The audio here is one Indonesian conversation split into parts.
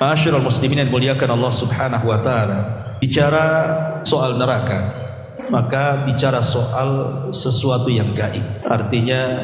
Ma'asyiral muslimin yang dimuliakan Allah Subhanahu wa taala, bicara soal neraka, maka bicara soal sesuatu yang gaib. Artinya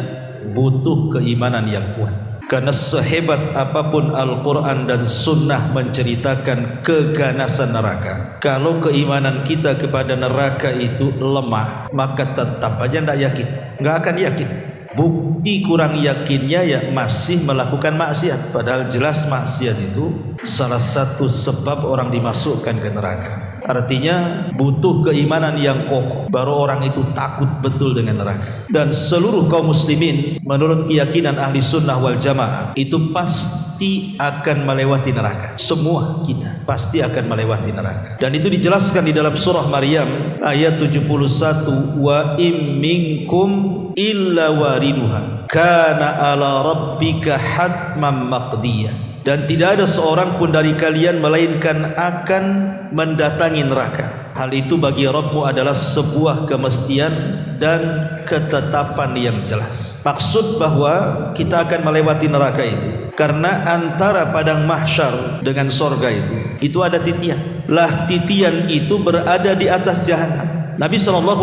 butuh keimanan yang kuat. Karena sehebat apapun Al-Quran dan Sunnah menceritakan keganasan neraka, kalau keimanan kita kepada neraka itu lemah, maka tetap aja tidak yakin, nggak akan yakin. Bukti kurang yakinnya ya masih melakukan maksiat, padahal jelas maksiat itu salah satu sebab orang dimasukkan ke neraka. Artinya butuh keimanan yang kokoh, baru orang itu takut betul dengan neraka. Dan seluruh kaum muslimin menurut keyakinan ahli sunnah wal jamaah itu pasti akan melewati neraka. Semua kita pasti akan melewati neraka. Dan itu dijelaskan di dalam surah Maryam ayat 71, wa im minkum illa wariduha kana ala rabbika hatman maqdiyah. Dan tidak ada seorang pun dari kalian melainkan akan mendatangi neraka. Hal itu bagi Rabbmu adalah sebuah kemestian dan ketetapan yang jelas. Maksud bahwa kita akan melewati neraka itu karena antara padang mahsyar dengan sorga itu ada titian. Lah titian itu berada di atas jahanam. Nabi SAW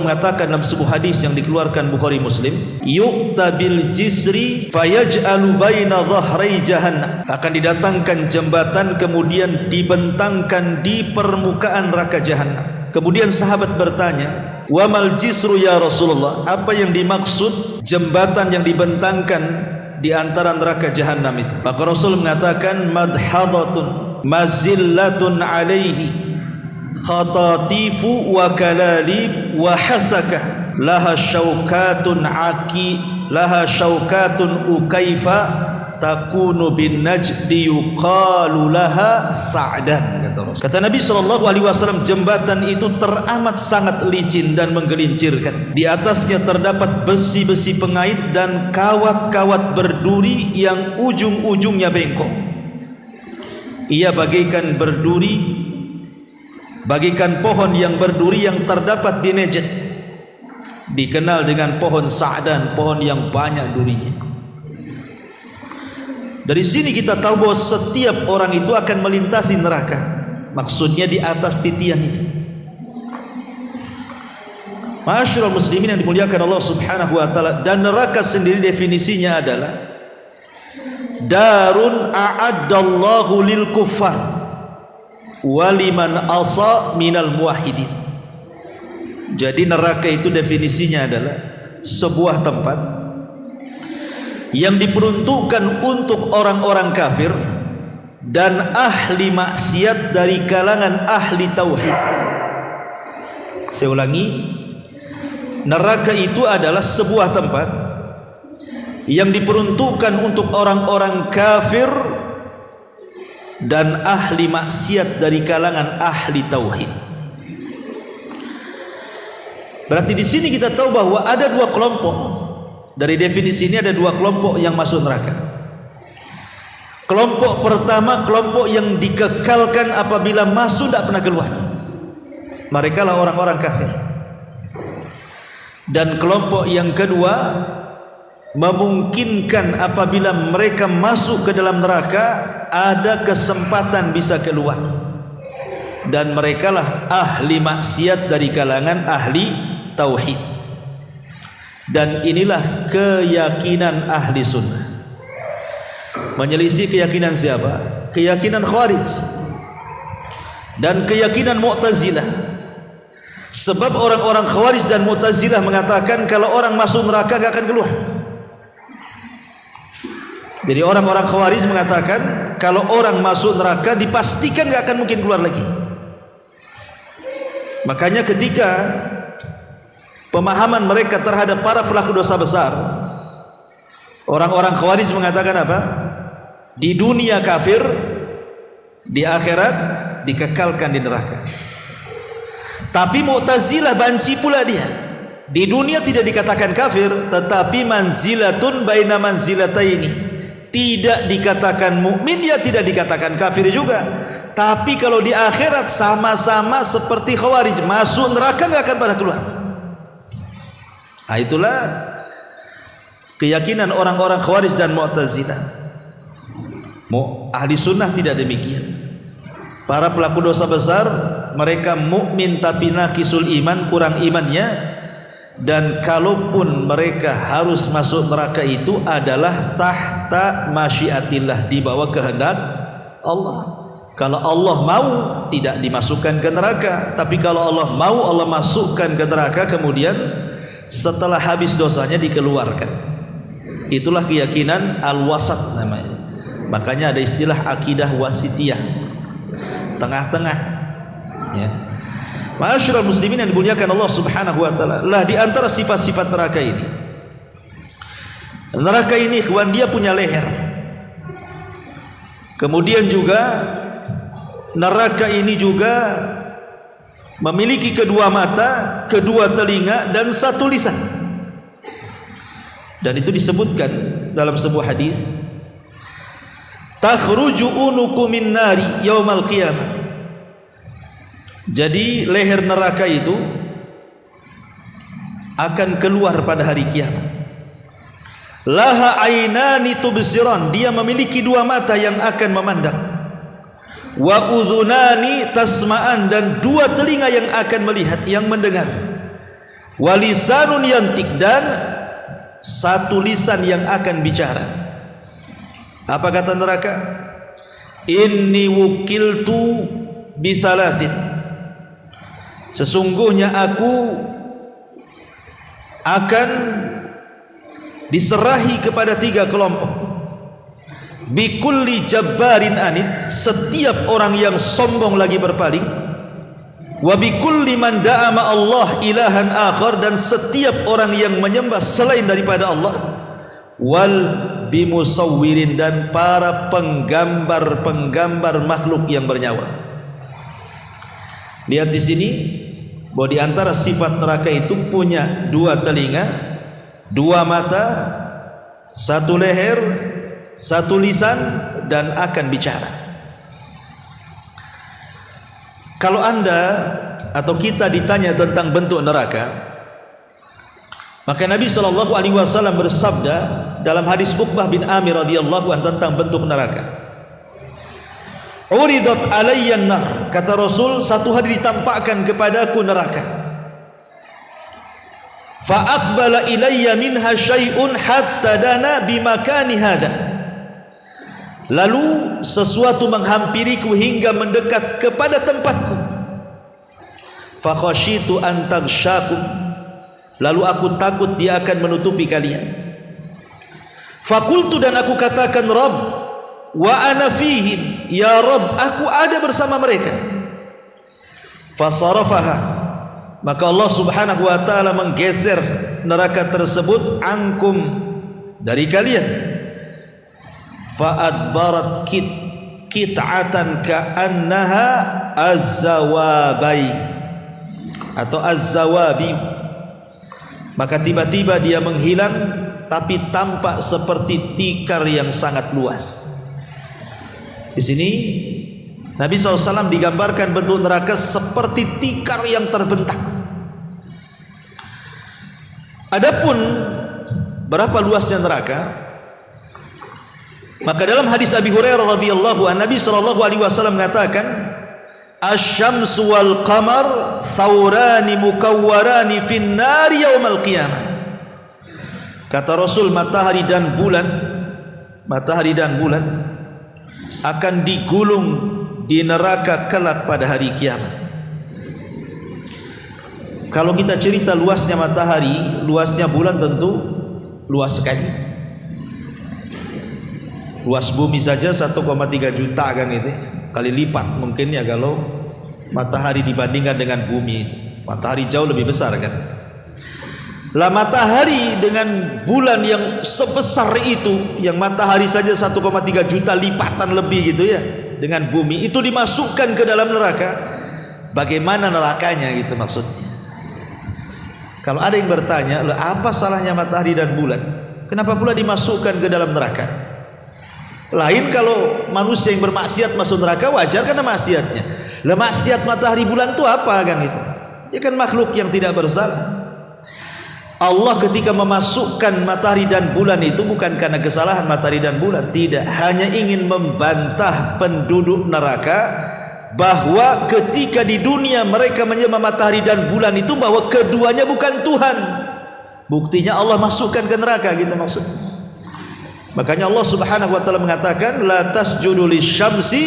mengatakan dalam sebuah hadis yang dikeluarkan Bukhari Muslim, yu'ta bil jisri fayaj'alu baina dhahrai jahannam. Akan didatangkan jembatan kemudian dibentangkan di permukaan neraka jahanam. Kemudian sahabat bertanya, wa mal jisru ya Rasulullah, apa yang dimaksud jembatan yang dibentangkan di antara neraka jahanam itu? Maka Rasul mengatakan, madhadatun mazillatun alaihi khatatifu wa kalalib wa hasaka laha syaukatun ukaifa takunu bin najdi yuqalu laha sa'dan. Kata Nabi SAW, jembatan itu teramat sangat licin dan menggelincirkan. Di atasnya terdapat besi-besi pengait dan kawat-kawat berduri yang ujung-ujungnya bengkok. Ia bagaikan pohon yang berduri yang terdapat di Najd, dikenal dengan pohon Sa'dan, pohon yang banyak durinya. Dari sini kita tahu bahwa setiap orang itu akan melintasi neraka, maksudnya di atas titian itu. Ma'asyiral muslimin yang dimuliakan Allah Subhanahu wa taala, dan neraka sendiri definisinya adalah darun a'addallahu lil kuffar waliman asa minal muwahhidin. Jadi neraka itu definisinya adalah sebuah tempat yang diperuntukkan untuk orang-orang kafir dan ahli maksiat dari kalangan ahli tauhid. Saya ulangi, neraka itu adalah sebuah tempat yang diperuntukkan untuk orang-orang kafir dan ahli maksiat dari kalangan ahli tauhid. Berarti di sini kita tahu bahwa ada dua kelompok. Dari definisi ini ada dua kelompok yang masuk neraka. Kelompok pertama, kelompok yang dikekalkan apabila masuk tidak pernah keluar. Mereka lah orang-orang kafir. Dan kelompok yang kedua, memungkinkan apabila mereka masuk ke dalam neraka ada kesempatan bisa keluar, dan merekalah ahli maksiat dari kalangan ahli tauhid. Dan inilah keyakinan ahli sunnah. Menyelisih keyakinan siapa? Keyakinan Khawarij dan keyakinan Mu'tazilah. Sebab orang-orang Khawarij dan Mu'tazilah mengatakan kalau orang masuk neraka gak akan keluar. Jadi orang-orang Khawarij mengatakan kalau orang masuk neraka dipastikan gak akan mungkin keluar lagi. Makanya ketika pemahaman mereka terhadap para pelaku dosa besar, orang-orang Khawarij mengatakan apa? Di dunia kafir, di akhirat dikekalkan di neraka. Tapi Mu'tazilah banci pula dia. Di dunia tidak dikatakan kafir, tetapi manzilatun baina manzilataini. Tidak dikatakan mukmin, ya tidak dikatakan kafir juga. Tapi kalau di akhirat sama-sama seperti Khawarij, masuk neraka nggak akan pernah keluar. Nah, itulah keyakinan orang-orang Khawarij dan Mu'tazilah. Ahli sunnah tidak demikian. Para pelaku dosa besar mereka mukmin tapi naqisul iman, kurang imannya. Dan kalaupun mereka harus masuk neraka itu adalah tahta masyiatillah, di bawah kehendak Allah. Kalau Allah mau tidak dimasukkan ke neraka, tapi kalau Allah mau Allah masukkan ke neraka, kemudian setelah habis dosanya dikeluarkan. Itulah keyakinan al-wasat namanya. Makanya ada istilah akidah wasitiyah, tengah-tengah ya. Ma'asyiral muslimin yang dimuliakan Allah Subhanahu wa taala, lah di antara sifat-sifat neraka ini. Neraka ini ikhwan, dia punya leher. Kemudian juga neraka ini juga memiliki kedua mata, kedua telinga dan satu lisan. Dan itu disebutkan dalam sebuah hadis, takhruju unuku min nari yaumal qiyamah. Jadi leher neraka itu akan keluar pada hari kiamat. Laha ainani tubsiran, dia memiliki dua mata yang akan memandang. Wa udhunani tasma'an, dan dua telinga yang akan melihat, yang mendengar. Wa lisanun yantik, dan satu lisan yang akan bicara. Apa kata neraka? Inni wukiltu bisalasin, sesungguhnya aku akan diserahi kepada tiga kelompok. Bikulli jabbarin anid, setiap orang yang sombong lagi berpaling. Wa bikulli man da'a ma Allah ilahan akhar, dan setiap orang yang menyembah selain daripada Allah. Wal bimusawwirin, dan para penggambar-penggambar makhluk yang bernyawa. Lihat di sini bahwa di antara sifat neraka itu punya dua telinga, dua mata, satu leher, satu lisan, dan akan bicara. Kalau Anda atau kita ditanya tentang bentuk neraka, maka Nabi SAW bersabda dalam hadis Uqbah bin Amir radhiyallahu anhu tentang bentuk neraka. Uridat alayyan nar, kata Rasul, satu hari ditampakkan kepadaku neraka. Fa aqbala ilayya minha syai'un hatta dana bimakani hada. Lalu sesuatu menghampiriku hingga mendekat kepada tempatku. Fa khasyitu an taghsyakum, lalu aku takut dia akan menutupi kalian. Fakultu, dan aku katakan, Rabb, wa ana fihim, ya Rabb, aku ada bersama mereka. Fasarafaha, maka Allah Subhanahu wa taala menggeser neraka tersebut ankum, dari kalian. Fa'adbarat kit'atan ka'annaha az-zawabai atau az-zawabi, maka tiba-tiba dia menghilang tapi tampak seperti tikar yang sangat luas. Di sini Nabi SAW digambarkan bentuk neraka seperti tikar yang terbentak. Adapun berapa luasnya neraka, maka dalam hadis Abi Hurairah radhiyallahu anhu, Nabi SAW mengatakan, asy-syamsu wal qamar thawrani mukawwarani fin nari yaumal qiyamah. Kata Rasul, matahari dan bulan akan digulung di neraka kelak pada hari kiamat. Kalau kita cerita luasnya matahari, luasnya bulan tentu luas sekali. Luas bumi saja 1,3 juta kan itu, kali lipat mungkin ya kalau matahari dibandingkan dengan bumi itu. Matahari jauh lebih besar kan. Lah matahari dengan bulan yang sebesar itu, yang matahari saja 1,3 juta lipatan lebih gitu ya, dengan bumi itu dimasukkan ke dalam neraka. Bagaimana nerakanya gitu maksudnya. Kalau ada yang bertanya, lah apa salahnya matahari dan bulan? Kenapa pula dimasukkan ke dalam neraka? Lain kalau manusia yang bermaksiat masuk neraka, wajar karena maksiatnya. Lah maksiat matahari bulan itu apa kan itu? Dia kan makhluk yang tidak bersalah. Allah ketika memasukkan matahari dan bulan itu bukan karena kesalahan matahari dan bulan, tidak, hanya ingin membantah penduduk neraka bahwa ketika di dunia mereka menyembah matahari dan bulan itu bahwa keduanya bukan Tuhan. Buktinya Allah masukkan ke neraka, gitu maksudnya. Makanya Allah Subhanahu wa taala mengatakan la tasjudu lisyamsi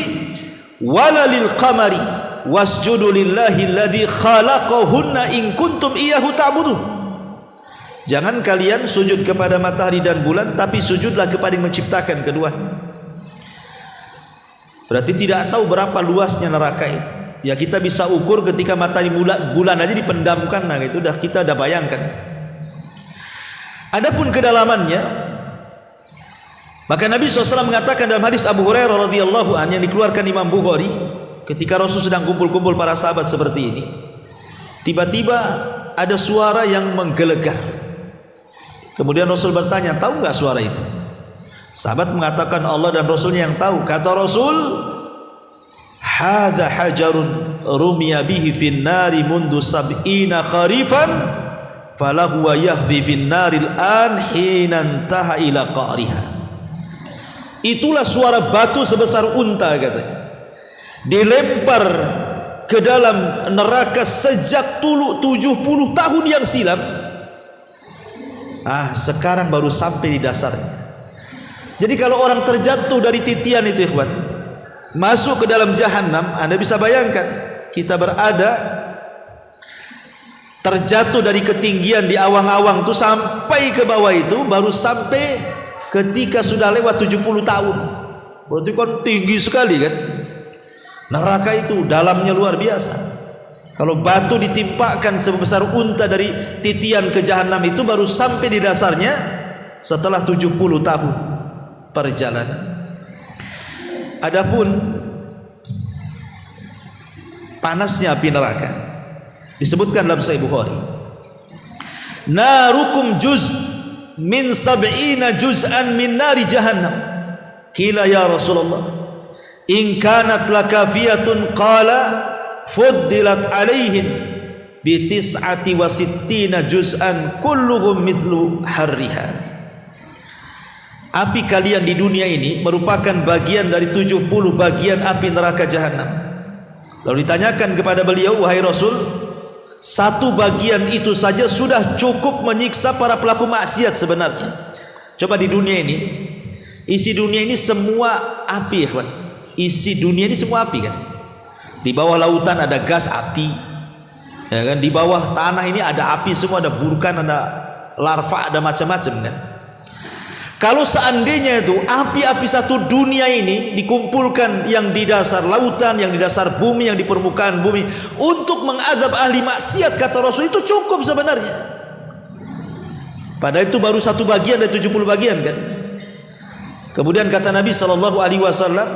wala lilqamari wasjudu lillahi alladzi khalaqahunna in kuntum iyyahu ta'budun. Jangan kalian sujud kepada matahari dan bulan, tapi sujudlah kepada yang menciptakan keduanya. Berarti tidak tahu berapa luasnya neraka itu. Ya kita bisa ukur ketika matahari bulan aja dipendamkan, nah itu kita udah bayangkan. Adapun kedalamannya, maka Nabi SAW mengatakan dalam hadis Abu Hurairah radhiyallahu anhu yang dikeluarkan Imam Bukhari, ketika Rasul sedang kumpul-kumpul para sahabat seperti ini, tiba-tiba ada suara yang menggelegar. Kemudian Rasul bertanya, tahu nggak suara itu? Sahabat mengatakan Allah dan Rasulnya yang tahu. Kata Rasul, hadza hajarun rumiya bihi fin nari mundu sab'ina kharifan falahu wa yahfi fin naril an hina intaha ila qa'riha. Itulah suara batu sebesar unta, katanya, dilempar ke dalam neraka sejak 70 tahun yang silam. Sekarang baru sampai di dasarnya. Jadi kalau orang terjatuh dari titian itu, ikhwan, masuk ke dalam jahanam, Anda bisa bayangkan kita berada terjatuh dari ketinggian di awang-awang itu sampai ke bawah itu, baru sampai ketika sudah lewat 70 tahun. Berarti kan tinggi sekali kan. Neraka itu dalamnya luar biasa. Kalau batu ditimpakan sebesar unta dari titian ke jahanam itu, baru sampai di dasarnya setelah 70 tahun perjalanan. Adapun panasnya api neraka disebutkan dalam Sahih Bukhari, narukum juz min sab'ina juz'an min nari jahannam. Qila ya Rasulullah, in kanat lakafiyatun, qala fuddilat alaihim bi tis'ati wa sittina juz'an kulluhum mithlu harriha. Api kalian di dunia ini merupakan bagian dari 70 bagian api neraka jahanam. Lalu ditanyakan kepada beliau, wahai Rasul, satu bagian itu saja sudah cukup menyiksa para pelaku maksiat sebenarnya. Coba di dunia ini, isi dunia ini semua api, ikhwan. Isi dunia ini semua api kan. Di bawah lautan ada gas api, ya kan? Di bawah tanah ini ada api semua, ada vulkan, ada larva, ada macam-macam kan. Kalau seandainya itu api-api satu dunia ini dikumpulkan, yang di dasar lautan, yang di dasar bumi, yang di permukaan bumi, untuk mengadab ahli maksiat, kata Rasul, itu cukup sebenarnya. Padahal itu baru satu bagian dari 70 bagian kan. Kemudian kata Nabi SAW,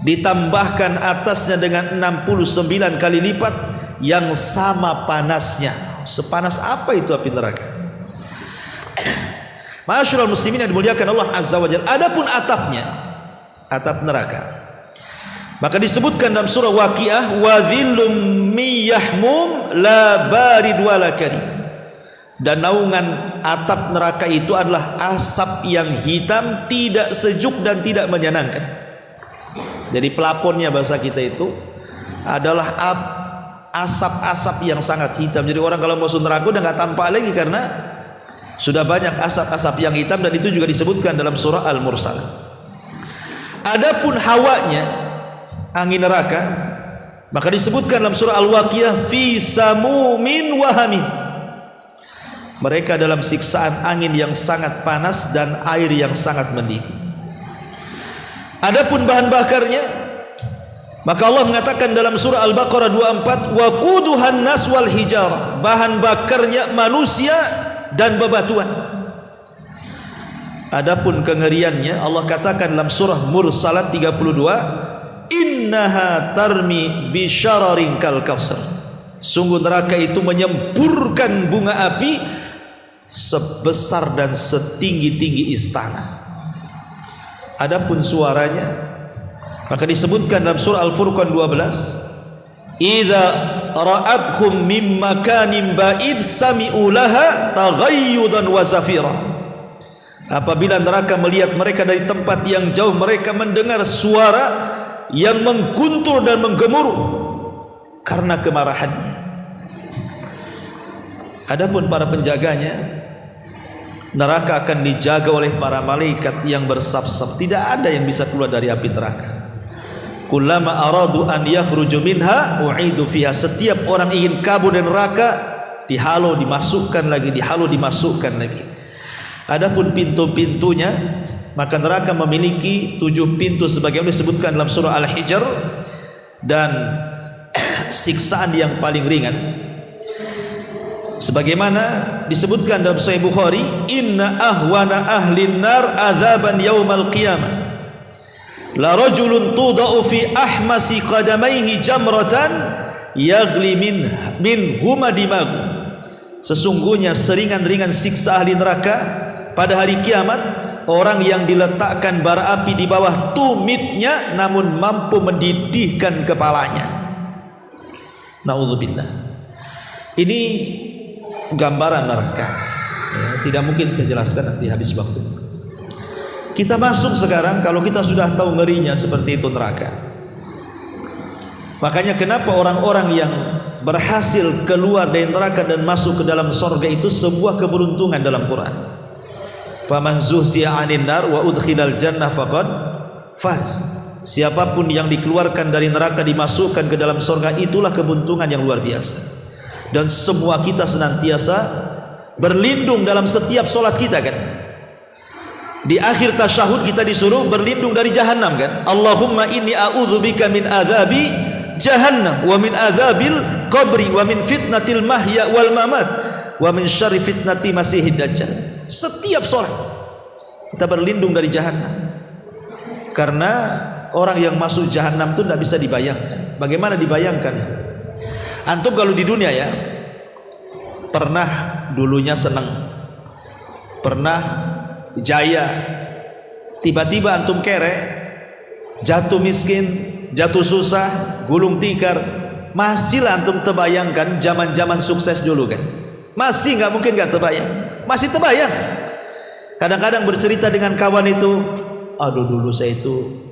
ditambahkan atasnya dengan 69 kali lipat yang sama panasnya. Sepanas apa itu api neraka? Ma'asyiral muslimin yang dimuliakan Allah Azza wa Jalla. Adapun atapnya, atap neraka, maka disebutkan dalam surah Waqiah, wa dhillum miyahmum la barid wala karim. Dan naungan atap neraka itu adalah asap yang hitam, tidak sejuk dan tidak menyenangkan. Jadi pelaponnya bahasa kita itu adalah asap-asap yang sangat hitam. Jadi orang kalau masuk neraka udah nggak tampak lagi karena sudah banyak asap-asap yang hitam, dan itu juga disebutkan dalam surah Al-Mursalah. Adapun hawanya, angin neraka, maka disebutkan dalam surah Al-Waqiah, fi samumin wahamin. Mereka dalam siksaan angin yang sangat panas dan air yang sangat mendidih. Adapun bahan bakarnya, maka Allah mengatakan dalam surah Al-Baqarah 24, wa quduhan nas wal hijarah. Bahan bakarnya manusia dan bebatuan. Adapun kengeriannya, Allah katakan dalam surah Mursalat 32, innaha tarmi bi syararin kal kautsar. Sungguh neraka itu menyemburkan bunga api sebesar dan setinggi-tinggi istana. Adapun suaranya, maka disebutkan dalam surah Al-Furqan 12, idza ra'atkum min makanin ba'id sami'u laha taghayyudan wa zafira. Apabila neraka melihat mereka dari tempat yang jauh, mereka mendengar suara yang mengguntur dan menggemuruh karena kemarahannya. Adapun para penjaganya, neraka akan dijaga oleh para malaikat yang bersaf-saf. Tidak ada yang bisa keluar dari api neraka. Kullama aradu an yakhruju minha u'idu fiha. Setiap orang ingin kabur dari neraka, dihalau dimasukkan lagi, dihalau dimasukkan lagi. Adapun pintu-pintunya, maka neraka memiliki 7 pintu sebagaimana disebutkan dalam surah Al-Hijr, dan siksaan yang paling ringan sebagaimana disebutkan dalam Sahih Bukhari, inna ahwana ahlin nar adzaban yaumal qiyamah la rajulun tudau fi ahmasi qadamaihi jamratan yagli min huma dimagu. Sesungguhnya seringan-ringan siksa ahli neraka pada hari kiamat orang yang diletakkan bara api di bawah tumitnya namun mampu mendidihkan kepalanya. Naudzubillah. Ini gambaran neraka ya, tidak mungkin saya jelaskan, nanti habis waktu. Kita masuk sekarang, kalau kita sudah tahu ngerinya seperti itu neraka. Makanya kenapa orang-orang yang berhasil keluar dari neraka dan masuk ke dalam surga itu sebuah keberuntungan dalam Quran. Faman zuhziya 'anil nar wa udkhilal jannah faqad faz. Siapapun yang dikeluarkan dari neraka dimasukkan ke dalam surga, itulah keberuntungan yang luar biasa. Dan semua kita senantiasa berlindung dalam setiap solat kita kan. Di akhir tasyahud kita disuruh berlindung dari jahannam kan. Allahumma inni a'udzubika min adzabi jahannam wa min adzabil qabri wa min fitnatil mahya wal mamat wa min syarri fitnati masihid dajjal. Setiap solat kita berlindung dari jahannam. Karena orang yang masuk jahannam itu tidak bisa dibayangkan. Bagaimana dibayangkan? Antum kalau di dunia ya, pernah dulunya senang, pernah jaya, tiba-tiba antum kere, jatuh miskin, jatuh susah, gulung tikar, masihlah antum terbayangkan zaman-zaman sukses dulu kan? Masih nggak mungkin nggak terbayang, masih terbayang. Kadang-kadang bercerita dengan kawan itu, aduh dulu saya itu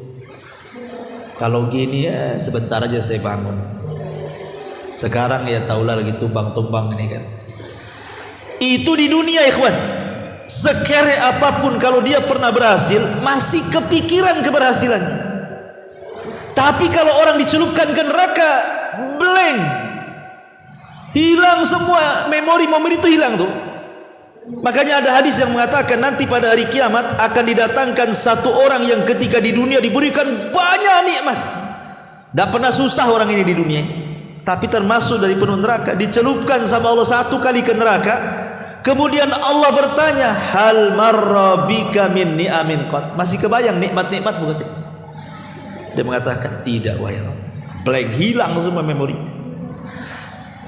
kalau gini ya sebentar aja saya bangun. Sekarang ya taulah lagi tumbang-tumbang ini kan. Itu di dunia ikhwan. Sekere apapun kalau dia pernah berhasil, masih kepikiran keberhasilannya. Tapi kalau orang dicelupkan ke neraka, blank, hilang semua, memori itu hilang tuh. Makanya ada hadis yang mengatakan nanti pada hari kiamat akan didatangkan satu orang yang ketika di dunia diberikan banyak nikmat, tidak pernah susah orang ini di dunia ini, tapi termasuk dari penuh neraka, dicelupkan sama Allah satu kali ke neraka. Kemudian Allah bertanya, hal marra bika min ni'amin qad, masih kebayang nikmat-nikmat bukan? Dia mengatakan tidak, wahai Allah. Blank, hilang semua memorinya.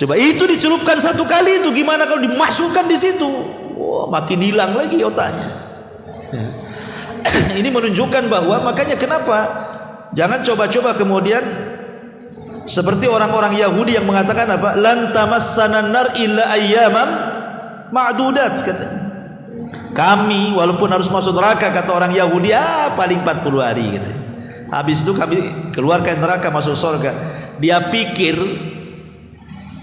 Coba itu dicelupkan satu kali, itu gimana kalau dimasukkan di situ? Wah, makin hilang lagi otaknya. Ini menunjukkan bahwa, makanya kenapa jangan coba-coba kemudian seperti orang-orang Yahudi yang mengatakan apa? Lan tamassana nar illa ayyamam ma'dudat katanya. Kami walaupun harus masuk neraka kata orang Yahudi, paling 40 hari katanya. Habis itu kami keluarkan neraka masuk surga. Dia pikir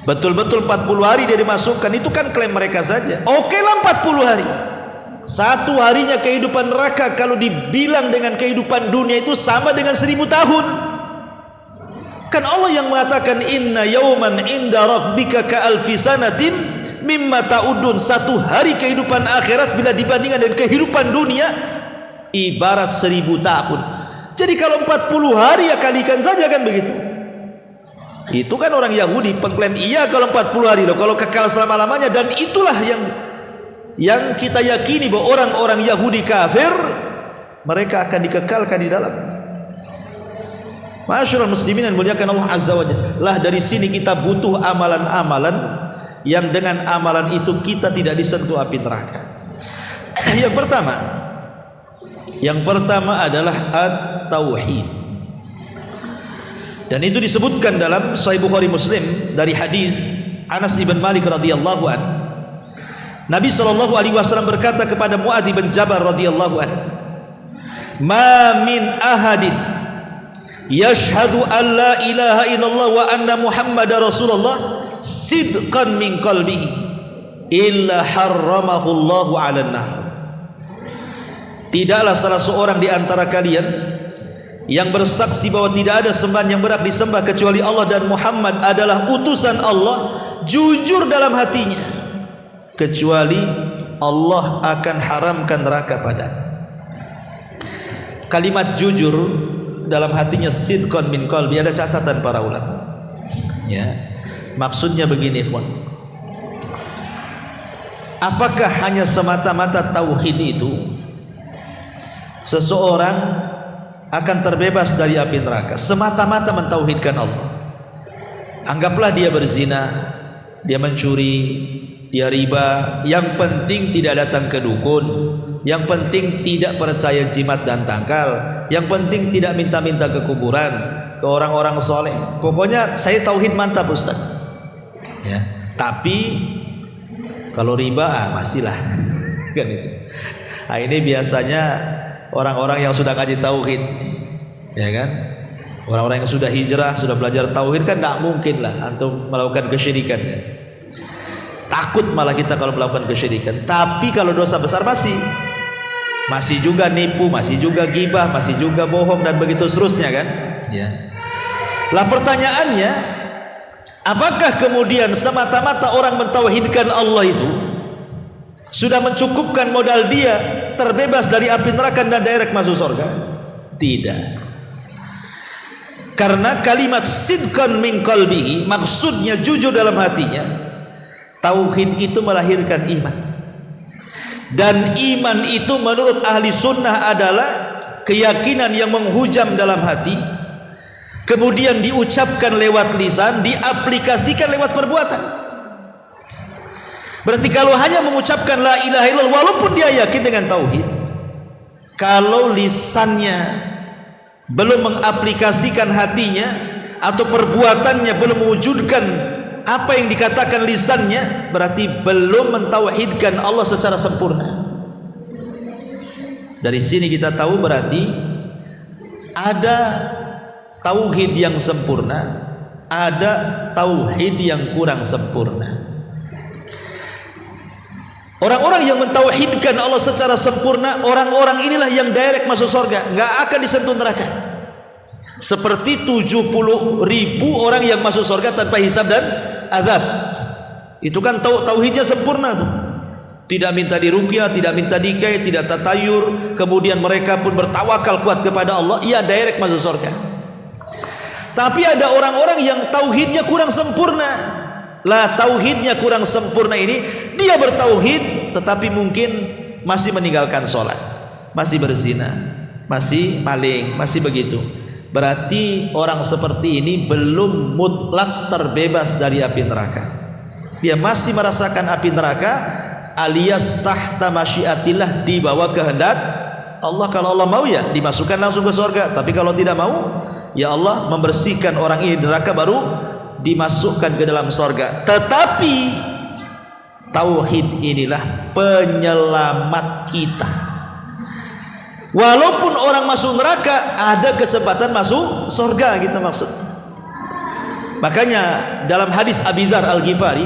betul-betul 40 hari dia dimasukkan, itu kan klaim mereka saja. Oke lah 40 hari. Satu harinya kehidupan neraka kalau dibilang dengan kehidupan dunia itu sama dengan 1000 tahun. Kan Allah yang mengatakan inna yauman inda rabbika ka alfi sanatin mimma ta'udun. Satu hari kehidupan akhirat bila dibandingkan dengan kehidupan dunia ibarat 1000 tahun. Jadi kalau 40 hari ya kalikan saja kan begitu. Itu kan orang Yahudi pengklaim iya kalau 40 hari loh, kalau kekal selama-lamanya. Dan itulah yang kita yakini bahwa orang-orang Yahudi kafir mereka akan dikekalkan di dalam. Ma'asyiral muslimin yang muliakan Allah Azza wa Jalla. Lah dari sini kita butuh amalan-amalan yang dengan amalan itu kita tidak disentuh api neraka. Yang pertama adalah at-tauhid. Dan itu disebutkan dalam Sahih Bukhari Muslim dari hadis Anas ibn Malik radhiyallahu an. Nabi sallallahu alaihi wasallam berkata kepada Muadz bin Jabal radhiyallahu an, "Ma min ahadin yashhadu an la ilaha illallah wa anna Muhammadar Rasulullah sidqan min qalbihi illa harramahu Allahu 'alan nar." Tidaklah salah seorang di antara kalian yang bersaksi bahwa tidak ada sembahan yang berhak disembah kecuali Allah dan Muhammad adalah utusan Allah jujur dalam hatinya, kecuali Allah akan haramkan neraka padanya. Kalimat jujur dalam hatinya, sidqan min qalbi, ada catatan para ulama. Ya, maksudnya begini, ikhwan. Apakah hanya semata-mata tauhid itu seseorang akan terbebas dari api neraka? Semata-mata mentauhidkan Allah. Anggaplah dia berzina, dia mencuri, dia riba, yang penting tidak datang ke dukun, yang penting tidak percaya jimat dan tangkal, yang penting tidak minta-minta ke kuburan, ke orang-orang soleh. Pokoknya saya tauhid mantap, Ustaz. Ya, tapi kalau riba masihlah kan itu. Nah, ini biasanya orang-orang yang sudah ngaji tauhid, ya kan? Orang-orang yang sudah hijrah, sudah belajar tauhid kan tidak mungkin lah antum melakukan kesyirikan kan? Takut malah kita kalau melakukan kesyirikan. Tapi kalau dosa besar masih juga nipu, masih juga gibah, masih juga bohong dan begitu seterusnya kan? Ya. Lah pertanyaannya, apakah kemudian semata-mata orang mentauhidkan Allah itu sudah mencukupkan modal dia terbebas dari api neraka dan direct masuk surga? Tidak. Karena kalimat sidqan min qalbihi maksudnya jujur dalam hatinya. Tauhid itu melahirkan iman. Dan iman itu menurut ahli sunnah adalah keyakinan yang menghujam dalam hati, kemudian diucapkan lewat lisan, diaplikasikan lewat perbuatan. Berarti kalau hanya mengucapkan la ilaha illallah walaupun dia yakin dengan tauhid, kalau lisannya belum mengaplikasikan hatinya atau perbuatannya belum mewujudkan apa yang dikatakan lisannya, berarti belum mentauhidkan Allah secara sempurna. Dari sini kita tahu berarti ada tauhid yang sempurna, ada tauhid yang kurang sempurna. Orang-orang yang mentauhidkan Allah secara sempurna, orang-orang inilah yang direct masuk surga, nggak akan disentuh neraka. Seperti 70.000 orang yang masuk surga tanpa hisab dan azab. Itu kan tauhidnya sempurna tuh. Tidak minta diruqyah, tidak minta dikai, tidak tatayur, kemudian mereka pun bertawakal kuat kepada Allah, ia direct masuk surga. Tapi ada orang-orang yang tauhidnya kurang sempurna. Lah tauhidnya kurang sempurna ini, dia bertauhid tetapi mungkin masih meninggalkan sholat, masih berzina, masih maling, masih begitu. Berarti orang seperti ini belum mutlak terbebas dari api neraka. Dia masih merasakan api neraka alias tahta masyiatillah, di bawah kehendak Allah. Kalau Allah mau ya dimasukkan langsung ke surga, tapi kalau tidak mau ya Allah membersihkan orang ini di neraka baru dimasukkan ke dalam surga. Tetapi tauhid inilah penyelamat kita. Walaupun orang masuk neraka, ada kesempatan masuk surga gitu maksudnya. Makanya dalam hadis Abi Dzar Al-Ghifari,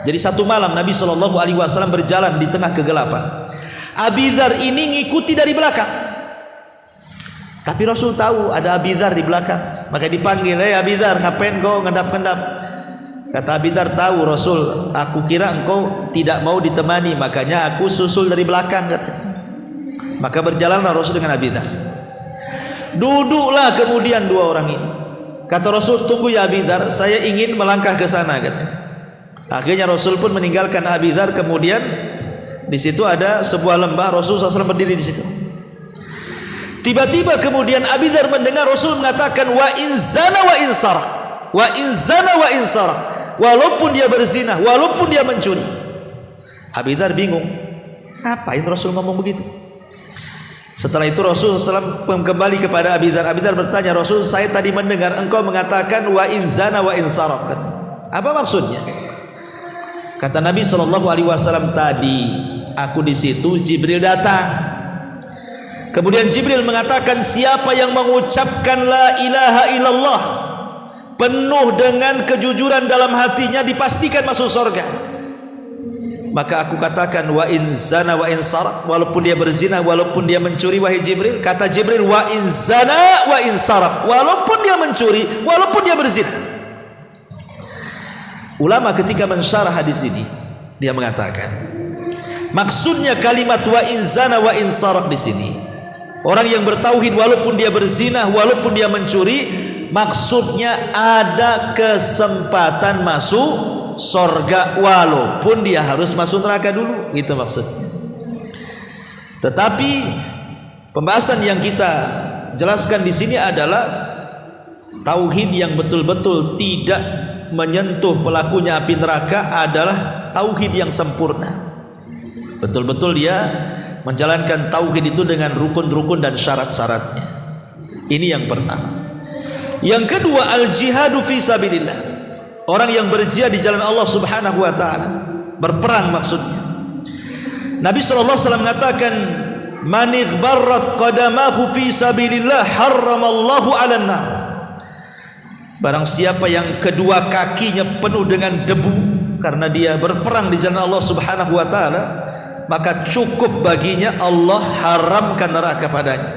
jadi satu malam Nabi SAW berjalan di tengah kegelapan. Abi Dzar ini ngikuti dari belakang, tapi Rasul tahu ada Abi Dzar di belakang, maka dipanggil, Abi Dzar, ngapain kau ngendap-ngendap? Kata Abi Dzar, tahu Rasul, aku kira engkau tidak mau ditemani, makanya aku susul dari belakang, katanya. Maka berjalanlah Rasul dengan Abi Dzar. Duduklah kemudian dua orang ini. Kata Rasul, tunggu ya Abi Dzar, saya ingin melangkah ke sana, katanya. Akhirnya Rasul pun meninggalkan Abi Dzar. Kemudian di situ ada sebuah lembah, Rasul SAW berdiri di situ. Tiba-tiba kemudian Abi Dzar mendengar Rasul mengatakan, wa in zana wa in saraq, wa in zana wa in saraq, walaupun dia berzina, walaupun dia mencuri. Abi Dzar bingung, ngapain Rasul ngomong begitu? Setelah itu Rasul SAW kembali kepada Abi Dzar. Abi Dzar bertanya, Rasul, saya tadi mendengar engkau mengatakan wa in zana wa in saraq. Apa maksudnya? Kata Nabi SAW, tadi aku di situ, Jibril datang. Kemudian Jibril mengatakan, siapa yang mengucapkan la ilaha illallah penuh dengan kejujuran dalam hatinya dipastikan masuk surga. Maka aku katakan wa in zana wa in saraq, walaupun dia berzina, walaupun dia mencuri, wahai Jibril. Kata Jibril, wa in zana wa in saraq, walaupun dia mencuri, walaupun dia berzina. Ulama ketika mensyarah hadis ini, dia mengatakan maksudnya kalimat wa in zana wa in saraq di sini, orang yang bertauhid walaupun dia berzina, walaupun dia mencuri, maksudnya ada kesempatan masuk surga walaupun dia harus masuk neraka dulu, gitu maksudnya. Tetapi pembahasan yang kita jelaskan di sini adalah tauhid yang betul-betul tidak menyentuh pelakunya api neraka adalah tauhid yang sempurna. Betul-betul dia menjalankan tauhid itu dengan rukun-rukun dan syarat-syaratnya. Ini yang pertama. Yang kedua, al-jihadu fi sabilillah. Orang yang berjihad di jalan Allah Subhanahu wa taala, berperang maksudnya. Nabi sallallahu alaihi wasallam mengatakan, "Man ighbarrat qadamahu fi sabilillah harramallahu 'alan nar." Barang siapa yang kedua kakinya penuh dengan debu karena dia berperang di jalan Allah Subhanahu wa taala, maka cukup baginya Allah haramkan neraka padanya.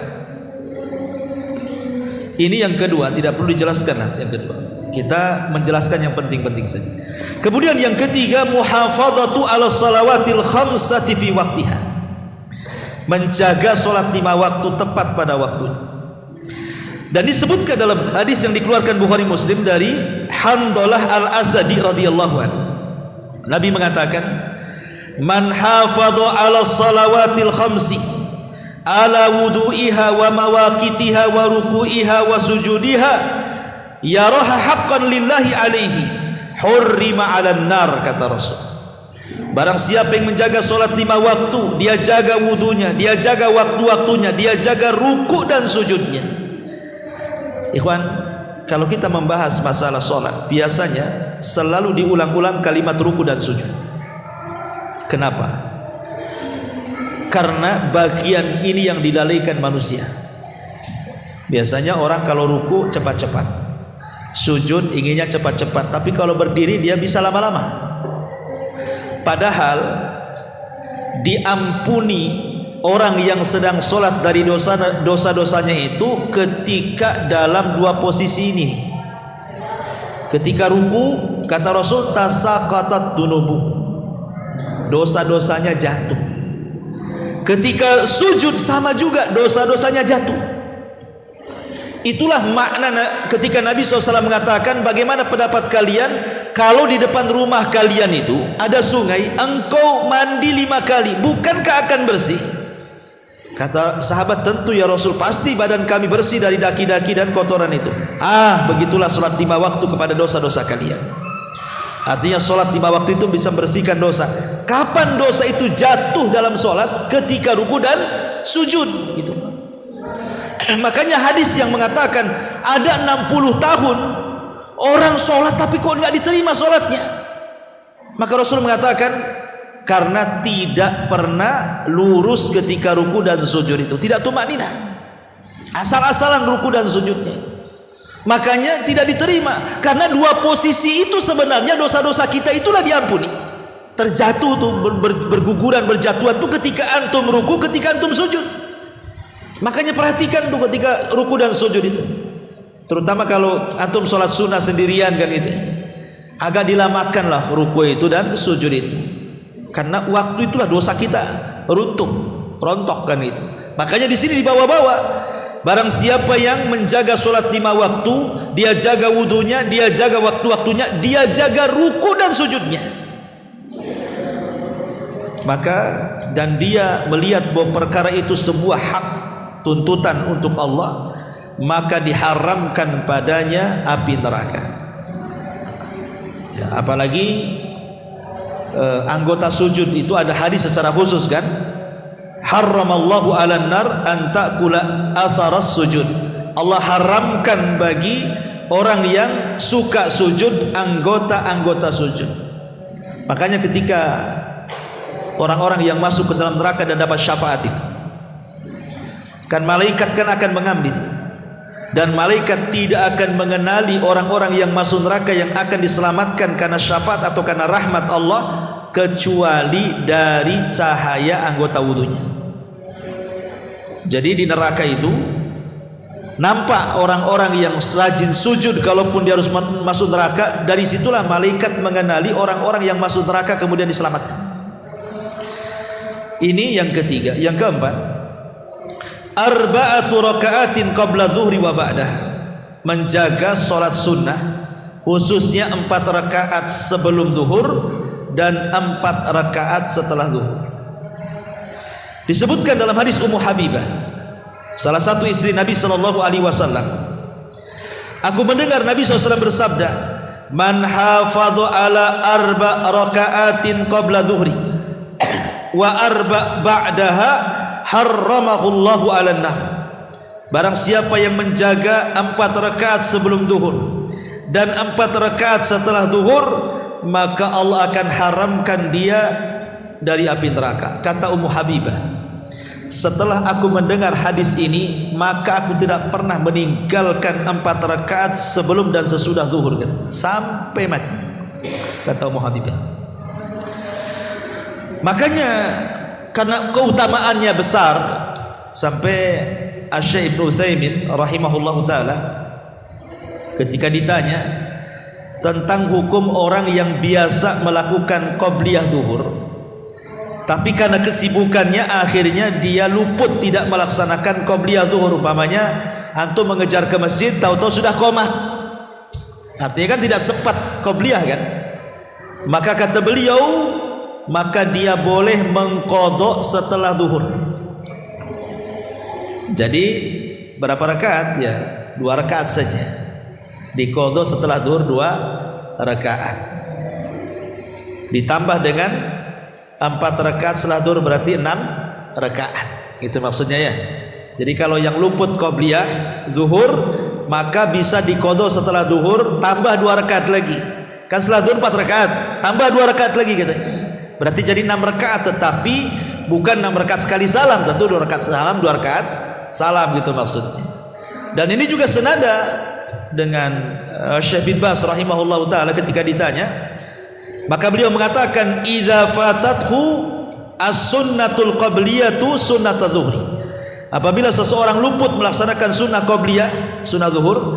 Ini yang kedua, tidak perlu dijelaskan yang kedua. Kita menjelaskan yang penting-penting saja. Kemudian yang ketiga, muhafadzatu ala salawatil khamsati fi waqtiha. Menjaga salat 5 waktu tepat pada waktunya. Dan disebutkan dalam hadis yang dikeluarkan Bukhari Muslim dari Handalah Al-Asadi radhiyallahu anhu. Nabi mengatakan, "Man hafadha ala salawatil khamsi ala wudu'iha wa mawaqitiha wa ruku'iha wa sujudiha yaraha haqqan lillahi alaihi hurrima 'alan nar," kata Rasul. Barang siapa yang menjaga salat 5 waktu, dia jaga wudunya, dia jaga waktu-waktunya, dia jaga ruku dan sujudnya. Ikhwan, kalau kita membahas masalah salat, biasanya selalu diulang-ulang kalimat ruku dan sujud. Kenapa? Karena bagian ini yang dilalaikan manusia. Biasanya orang kalau ruku cepat-cepat, sujud inginnya cepat-cepat, tapi kalau berdiri dia bisa lama-lama. Padahal diampuni orang yang sedang sholat dari dosa-dosanya itu ketika dalam 2 posisi ini. Ketika ruku, kata Rasul, tasaqatat dunubu, dosa-dosanya jatuh. Ketika sujud sama juga, dosa-dosanya jatuh. Itulah makna ketika Nabi SAW mengatakan, bagaimana pendapat kalian kalau di depan rumah kalian itu ada sungai, engkau mandi 5 kali, bukankah akan bersih? Kata sahabat, tentu ya Rasul, pasti badan kami bersih dari daki-daki dan kotoran itu. Begitulah sholat 5 waktu kepada dosa-dosa kalian. Artinya sholat 5 waktu itu bisa membersihkan dosa. Kapan dosa itu jatuh dalam sholat? Ketika ruku dan sujud, gitu. Makanya hadis yang mengatakan ada 60 tahun orang sholat tapi kok nggak diterima sholatnya. Maka Rasul mengatakan karena tidak pernah lurus ketika ruku dan sujud itu, tidak tumakninah, asal-asalan ruku dan sujudnya. Makanya tidak diterima, karena 2 posisi itu sebenarnya dosa-dosa kita itulah diampuni. Terjatuh tuh, berguguran, berjatuhan tuh ketika antum ruku, ketika antum sujud. Makanya perhatikan tuh ketika ruku dan sujud itu, terutama kalau antum sholat sunnah sendirian kan itu, agak dilamakanlah ruku itu dan sujud itu, karena waktu itulah dosa kita runtuh, rontok kan itu. Makanya di sini dibawa-bawa, barang siapa yang menjaga sholat 5 waktu, dia jaga wudunya, dia jaga waktu-waktunya, dia jaga ruku dan sujudnya, maka dan dia melihat bahwa perkara itu sebuah hak, tuntutan untuk Allah, maka diharamkan padanya api neraka. Ya, apalagi anggota sujud itu ada hadis secara khusus kan, harramallahu 'alan nar an ta'kula atharas sujud. Allah haramkan bagi orang yang suka sujud anggota-anggota sujud. Makanya ketika orang-orang yang masuk ke dalam neraka dan dapat syafaat itu, kan malaikat kan akan mengambil, dan malaikat tidak akan mengenali orang-orang yang masuk neraka yang akan diselamatkan karena syafaat atau karena rahmat Allah kecuali dari cahaya anggota wudunya. Jadi di neraka itu nampak orang-orang yang rajin sujud kalaupun dia harus masuk neraka. Dari situlah malaikat mengenali orang-orang yang masuk neraka kemudian diselamatkan. Ini yang ketiga. Yang keempat, arba'atu raka'atin qabla zuhri wa ba'dah, menjaga sholat sunnah khususnya 4 rakaat sebelum zuhur dan 4 rakaat setelah zuhur. Disebutkan dalam hadis Ummu Habibah, salah satu istri Nabi SAW, aku mendengar Nabi SAW bersabda, man hafadhu ala 4 raka'atin qabla zuhri wa 4 ba'daha harramahullahu 'alan nar. Barang siapa yang menjaga 4 rakaat sebelum zuhur dan 4 rakaat setelah zuhur, maka Allah akan haramkan dia dari api neraka. Kata Ummu Habibah, setelah aku mendengar hadis ini, maka aku tidak pernah meninggalkan 4 rakaat sebelum dan sesudah zuhur sampai mati, kata Ummu Habibah. Makanya karena keutamaannya besar, sampai Asy-Syaikh Ibnu Utsaimin rahimahullahu taala ketika ditanya tentang hukum orang yang biasa melakukan qabliyah zuhur, tapi karena kesibukannya akhirnya dia luput tidak melaksanakan qabliyah zuhur. Umpamanya antum mengejar ke masjid, tahu-tahu sudah qomat, artinya kan tidak sempat qabliyah kan. Maka kata beliau, maka dia boleh mengqadha setelah zuhur. Jadi berapa rakaat? Ya 2 rakaat saja, diqadha setelah zuhur 2 rakaat, ditambah dengan 4 rakaat setelah zuhur berarti 6 rakaat. Itu maksudnya ya. Jadi kalau yang luput qabliyah zuhur, maka bisa diqadha setelah zuhur tambah 2 rakaat lagi. Kan setelah zuhur 4 rakaat, tambah 2 rakaat lagi katanya. Berarti jadi 6 rakaat, tetapi bukan 6 rakaat sekali salam, tentu 2 rakaat salam, 2 rakaat salam gitu maksudnya. Dan ini juga senada dengan Syekh bin Baz rahimahullahu taala ketika ditanya, maka beliau mengatakan idza fatathu as-sunnatul qabliyatu sunnatadz zuhri. Apabila seseorang luput melaksanakan sunnah qabliyah, sunnah zuhur,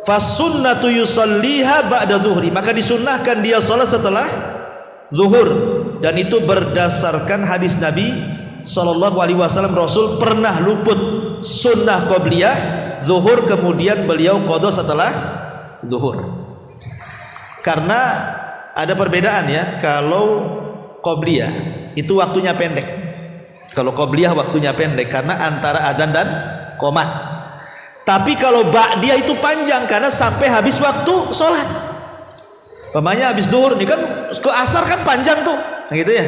fasunnatu yusalliha ba'da zuhri, maka disunnahkan dia salat setelah zuhur. Dan itu berdasarkan hadis Nabi sallallahu alaihi wasallam, Rasul pernah luput sunnah qabliyah zuhur kemudian beliau qadha setelah zuhur. Karena ada perbedaan ya, kalau qabliyah itu waktunya pendek. Kalau qabliyah waktunya pendek karena antara adzan dan qomat. Tapi kalau ba'diyah itu panjang karena sampai habis waktu sholat. Pemanya habis zuhur nih kan ke asar kan panjang tuh, gitu ya.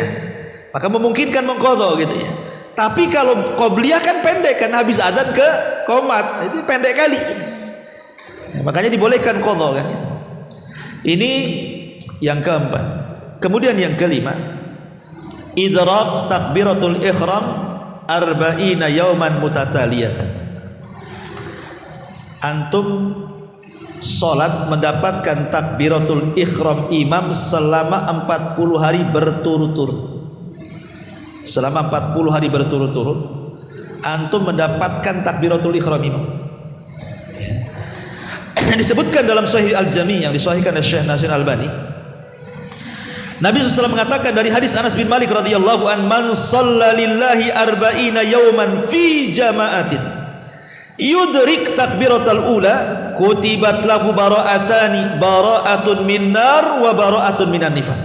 Maka memungkinkan mengqadha gitu ya. Tapi kalau qabliyah kan pendek kan habis adzan ke qomat, itu pendek kali. Ya, makanya dibolehkan qadha kan itu. Ini yang keempat. Kemudian yang kelima, idrak takbiratul ihram 40 yauman mutataliyatan. Antum salat mendapatkan takbiratul ihram imam selama 40 hari berturut-turut. Selama 40 hari berturut-turut antum mendapatkan takbiratul ihram imam. Disebutkan dalam Sahih Al-Jami' yang disahihkan oleh Syekh Nasir Al-Albani, Nabi SAW mengatakan dari hadis Anas bin Malik radhiyallahu an, man shalla lillahi 40 yawman fi jama'atin yudrik takbiratul ula kutibat lahu bara'atani, bara'atun min nar wa bara'atun minan nifaq.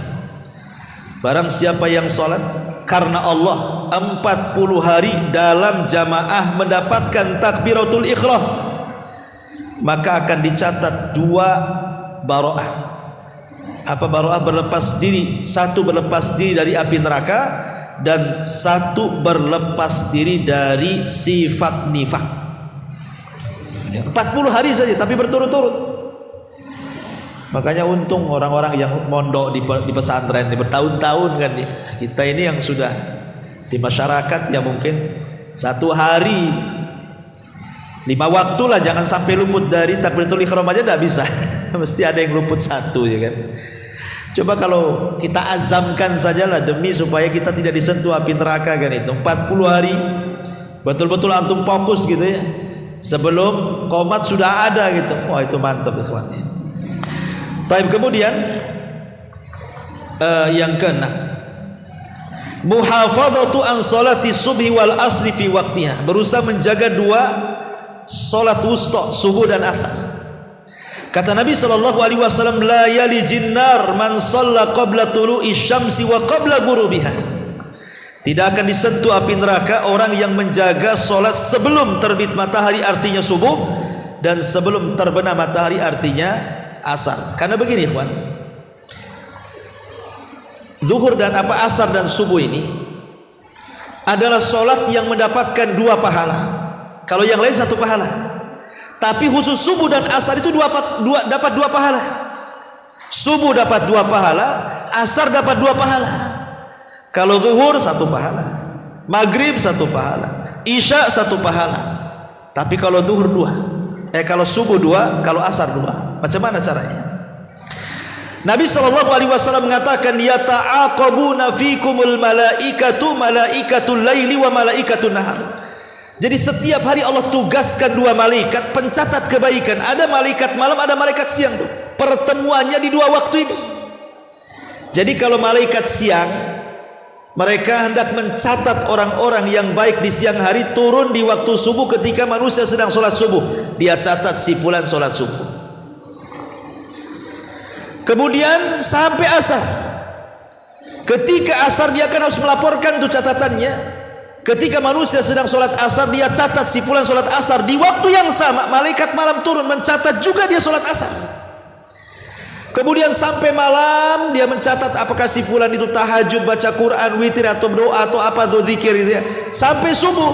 Barang siapa yang salat karena Allah 40 hari dalam jamaah mendapatkan takbiratul ihram, maka akan dicatat 2 bara'ah. Apa bara'ah? Berlepas diri. 1 berlepas diri dari api neraka, dan satu berlepas diri dari sifat nifak. 40 hari saja tapi berturut-turut. Makanya untung orang-orang yang mondok di pesantren di bertahun-tahun kan nih. Kita ini yang sudah di masyarakat ya mungkin 1 hari 5 waktu lah, jangan sampai luput dari takbiratul ihram aja tidak bisa. Mesti ada yang luput 1 ya kan. Coba kalau kita azamkan sajalah demi supaya kita tidak disentuh api neraka kan itu 40 hari betul-betul antum fokus gitu ya. Sebelum qomat sudah ada gitu. Wah itu mantap ikhwan. Baik, kemudian yang keenam, muhafadzatu an salati subhi wal asri fi waqtiha, berusaha menjaga 2 salat wusta, subuh dan asar. Kata Nabi sallallahu alaihi wasallam, la yalijin nar man shalla qabla tulu'i syamsi wa qabla ghurubiha. Tidak akan disentuh api neraka orang yang menjaga salat sebelum terbit matahari artinya subuh dan sebelum terbenam matahari artinya asar. Karena begini ikhwan, zuhur dan asar dan subuh ini adalah solat yang mendapatkan 2 pahala. Kalau yang lain 1 pahala, tapi khusus subuh dan asar itu dapat 2 pahala. Subuh dapat 2 pahala, asar dapat 2 pahala. Kalau zuhur 1 pahala, maghrib 1 pahala, isya 1 pahala. Tapi kalau zuhur 2, kalau subuh 2, kalau asar 2. Macam mana caranya? Nabi sallallahu alaihi wasallam mengatakan, yata'aqabuna fikumul malaikatu malaikatul laili wa malaikatul nahar. Jadi setiap hari Allah tugaskan 2 malaikat pencatat kebaikan. Ada malaikat malam, ada malaikat siang tuh. Pertemuannya di 2 waktu ini. Jadi kalau malaikat siang, mereka hendak mencatat orang-orang yang baik di siang hari, turun di waktu subuh ketika manusia sedang sholat subuh. Dia catat si fulan sholat subuh. Kemudian sampai asar. Ketika asar dia akan harus melaporkan tuh catatannya. Ketika manusia sedang sholat asar, dia catat si fulan sholat asar. Di waktu yang sama malaikat malam turun mencatat juga dia sholat asar. Kemudian sampai malam dia mencatat apakah si fulan itu tahajud, baca Quran, witir atau doa atau apa tuh zikir gitu ya. Sampai subuh,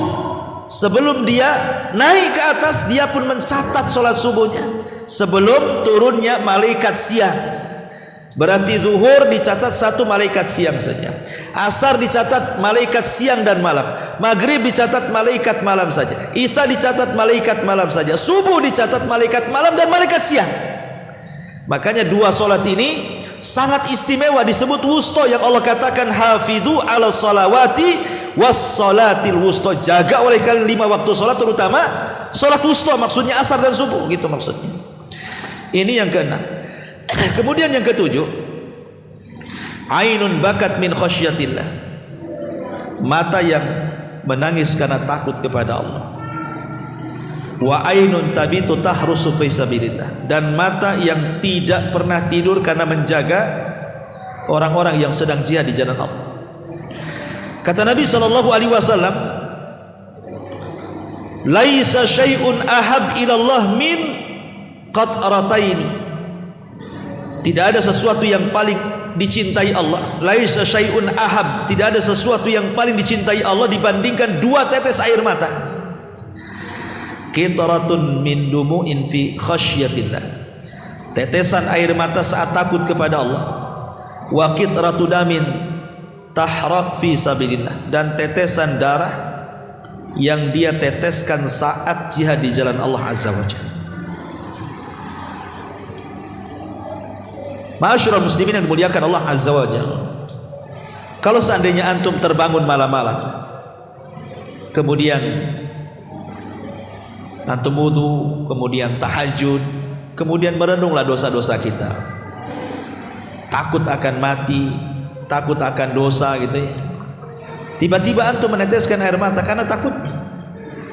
sebelum dia naik ke atas, dia pun mencatat sholat subuhnya sebelum turunnya malaikat siang. Berarti zuhur dicatat 1 malaikat siang saja, asar dicatat malaikat siang dan malam, maghrib dicatat malaikat malam saja, isya dicatat malaikat malam saja, subuh dicatat malaikat malam dan malaikat siang. Makanya 2 solat ini sangat istimewa, disebut wusta, yang Allah katakan hafidhu ala salawati was salatil wusta. Jaga oleh kalian 5 waktu solat, terutama solat wusta, maksudnya asar dan subuh gitu maksudnya. Ini yang ke-6. Kemudian yang ke-7, ainun bakat min khasyatillah, mata yang menangis karena takut kepada Allah. Wa ainun tabitu tahrusu fi sabilillah, dan mata yang tidak pernah tidur karena menjaga orang-orang yang sedang jihad di jalan Allah. Kata Nabi sallallahu alaihi wasallam, laisa syai'un ahab ila Allah min qatrataini. Tidak ada sesuatu yang paling dicintai Allah. Laisa syai'un ahab, tidak ada sesuatu yang paling dicintai Allah dibandingkan 2 tetes air mata. Qitratun min dumu'in fi khasyatillah, tetesan air mata saat takut kepada Allah. Wa qitratu damin tahraq fi sabilillah, dan tetesan darah yang dia teteskan saat jihad di jalan Allah azza wajalla. Ma'asyiral muslimin yang dimuliakan Allah azza wajalla, kalau seandainya antum terbangun malam-malam, kemudian antum wudu, kemudian tahajud, kemudian merenunglah dosa-dosa kita, takut akan mati, takut akan dosa gitu ya. Tiba-tiba antum meneteskan air mata karena takutnya,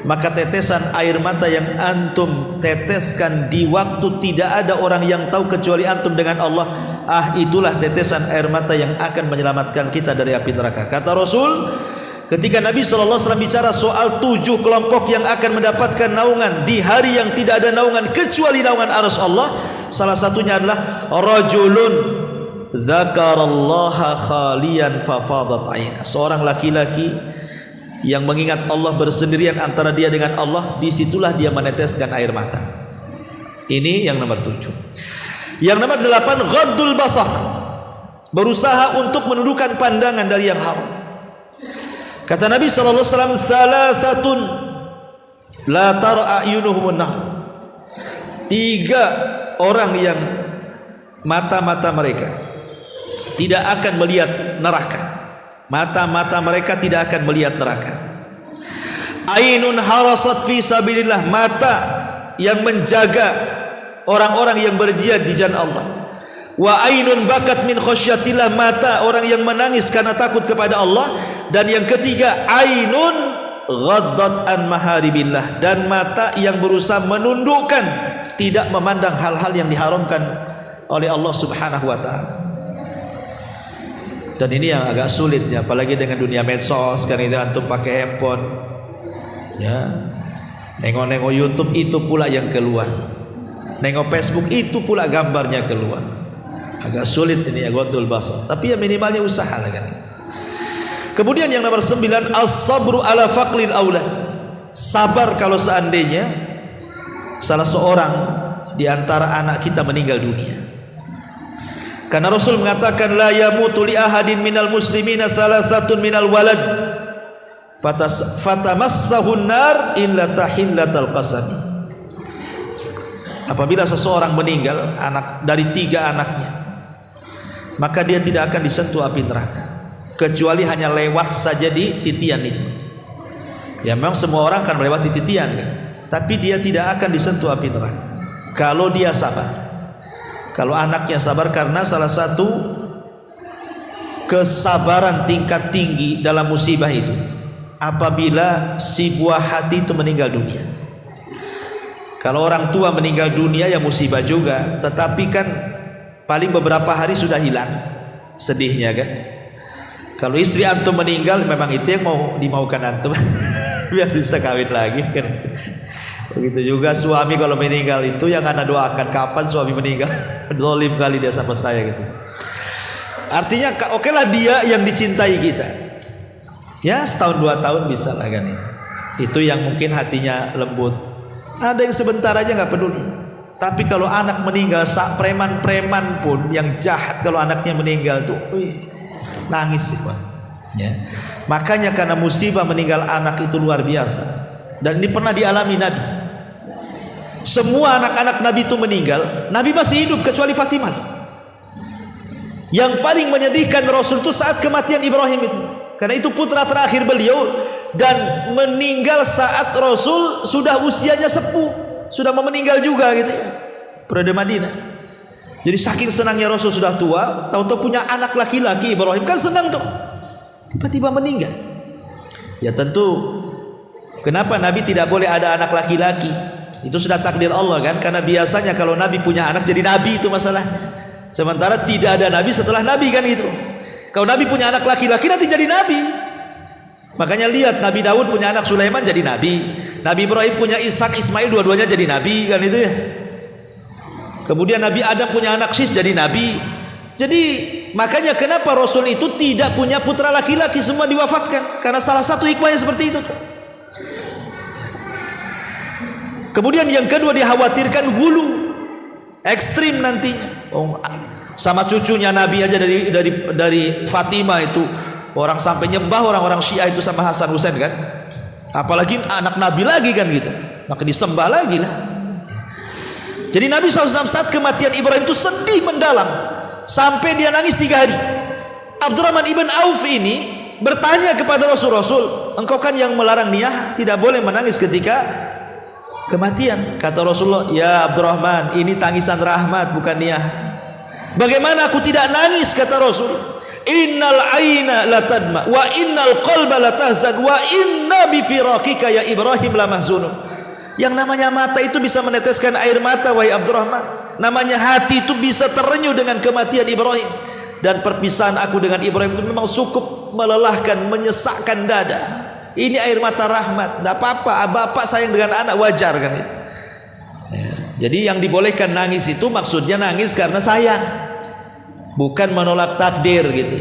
maka tetesan air mata yang antum teteskan di waktu tidak ada orang yang tahu kecuali antum dengan Allah, itulah tetesan air mata yang akan menyelamatkan kita dari api neraka. Kata Rasul, ketika Nabi SAW bicara soal 7 kelompok yang akan mendapatkan naungan di hari yang tidak ada naungan kecuali naungan arsy Allah, salah satunya adalah rajulun dzakarallaha khalian fafadat aina. Seorang laki-laki yang mengingat Allah bersendirian antara dia dengan Allah, disitulah dia meneteskan air mata. Ini yang nomor 7. Yang nomor 8, ghaddul basar, berusaha untuk menundukkan pandangan dari yang haram. Kata Nabi sallallahu alaihi wasallam, salasatun la tara ayunuhumun nar. 3 orang yang mata-mata mereka tidak akan melihat neraka. Mata-mata mereka tidak akan melihat neraka. Ainun harasat fi sabilillah, mata yang menjaga orang-orang yang berjihad di jalan Allah. Wa ainun bakat min khasyatillah, mata orang yang menangis karena takut kepada Allah. Dan yang ketiga, ainun ghaddat an maharibillah, dan mata yang berusaha menundukkan, tidak memandang hal-hal yang diharamkan oleh Allah Subhanahu wa taala. Dan ini yang agak sulit ya, apalagi dengan dunia medsos. Sekarang itu antum pakai handphone ya, nengok-nengok YouTube itu pula yang keluar, nengok Facebook itu pula gambarnya keluar. Agak sulit ini ya, ghaddul basar. Tapi ya minimalnya usaha lah kan. Kemudian yang nomor 9, as-sabru ala faqlil aulad, sabar kalau seandainya salah seorang di antara anak kita meninggal dunia. Karena Rasul mengatakan, la yamutu li ahadin minal muslimina salasatun minal walad fatamassahun nar illa tahillatal qasami. Apabila seseorang meninggal anak dari 3 anaknya, maka dia tidak akan disentuh api neraka, kecuali hanya lewat saja di titian itu. Ya memang semua orang akan melewati titian kan, tapi dia tidak akan disentuh api neraka kalau dia sabar. Kalau anaknya sabar, karena salah satu kesabaran tingkat tinggi dalam musibah itu apabila si buah hati itu meninggal dunia. Kalau orang tua meninggal dunia ya musibah juga, tetapi kan paling beberapa hari sudah hilang sedihnya kan. Kalau istri antum meninggal, memang itu yang mau dimaukan antum biar bisa kawin lagi kan. Begitu juga suami kalau meninggal, itu yang anda doakan kapan suami meninggal. Zalim kali dia sama saya gitu. Artinya oke lah dia yang dicintai kita, ya setahun 2 tahun bisa lah kan itu. Itu yang mungkin hatinya lembut. Ada yang sebentar aja nggak peduli. Tapi kalau anak meninggal, preman-preman pun yang jahat kalau anaknya meninggal tuh nangis sih Pak. Ya. Makanya karena musibah meninggal anak itu luar biasa. Dan ini pernah dialami Nabi. Semua anak-anak Nabi itu meninggal, Nabi masih hidup kecuali Fatimah. Yang paling menyedihkan Rasul itu saat kematian Ibrahim itu, karena itu putra terakhir beliau, dan meninggal saat Rasul sudah usianya sepuh, sudah mau meninggal juga gitu ya, berada Madinah. Jadi saking senangnya Rasul sudah tua, tahu-tahu punya anak laki-laki Ibrahim, kan senang tuh, tiba-tiba meninggal. Ya tentu, kenapa Nabi tidak boleh ada anak laki-laki? Itu sudah takdir Allah kan, karena biasanya kalau Nabi punya anak jadi Nabi, itu masalahnya. Sementara tidak ada Nabi setelah Nabi kan gitu. Kalau Nabi punya anak laki-laki nanti jadi Nabi. Makanya lihat Nabi Daud punya anak Sulaiman jadi Nabi, Nabi Ibrahim punya Ishak Ismail, dua-duanya jadi Nabi kan itu ya. Kemudian Nabi Adam punya anak Sis jadi Nabi. Jadi makanya kenapa Rasul itu tidak punya putra laki-laki, semua diwafatkan, karena salah satu hikmahnya seperti itu. Kemudian yang kedua, dikhawatirkan hulu ekstrim nantinya. Sama cucunya Nabi aja dari Fatimah itu orang sampai nyembah orang-orang Syiah itu sama Hasan Husain kan. Apalagi anak Nabi lagi kan gitu. Maka disembah lagi lah. Jadi Nabi SAW saat kematian Ibrahim itu sedih mendalam sampai dia nangis 3 hari. Abdurrahman ibn Auf ini bertanya kepada Rasul, engkau kan yang melarang niyah, tidak boleh menangis ketika kematian. Kata Rasulullah, ya Abdurrahman, ini tangisan rahmat bukan niyah. Bagaimana aku tidak nangis? Kata Rasul, innal aina la tadma wa innal qalba la tahzan wa inna bi firaqika ya Ibrahim la mahzunun. Yang namanya mata itu bisa meneteskan air mata wahai Abdurrahman. Namanya hati itu bisa terenyuh dengan kematian Ibrahim. Dan perpisahan aku dengan Ibrahim itu memang cukup melelahkan, menyesakkan dada. Ini air mata rahmat, tidak apa-apa. Bapak sayang dengan anak, wajar kan itu. Ya. Jadi yang dibolehkan nangis itu maksudnya nangis karena sayang. bukan menolak takdir gitu.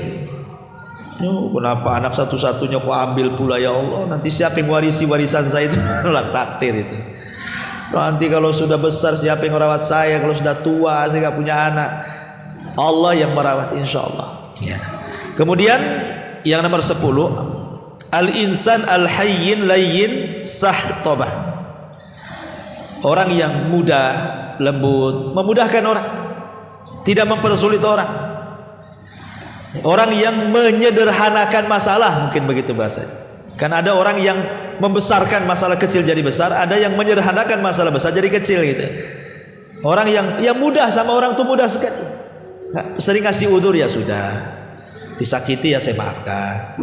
Kenapa anak satu-satunya kok ambil pula ya Allah? Nanti siapa yang warisi warisan saya? Itu menolak takdir itu. Nanti kalau sudah besar siapa yang merawat saya? Kalau sudah tua saya nggak punya anak, Allah yang merawat insya Allah. Ya. Kemudian yang nomor 10, al-insan al-hayyin layyin sahtabah. Orang yang mudah, lembut, memudahkan orang, tidak mempersulit orang. Orang yang menyederhanakan masalah, mungkin begitu bahasanya. Kan ada orang yang membesarkan masalah kecil jadi besar, ada yang menyederhanakan masalah besar jadi kecil gitu. Orang yang mudah sama orang tuh mudah sekali. Sering kasih udzur ya sudah. Disakiti ya saya maafkan.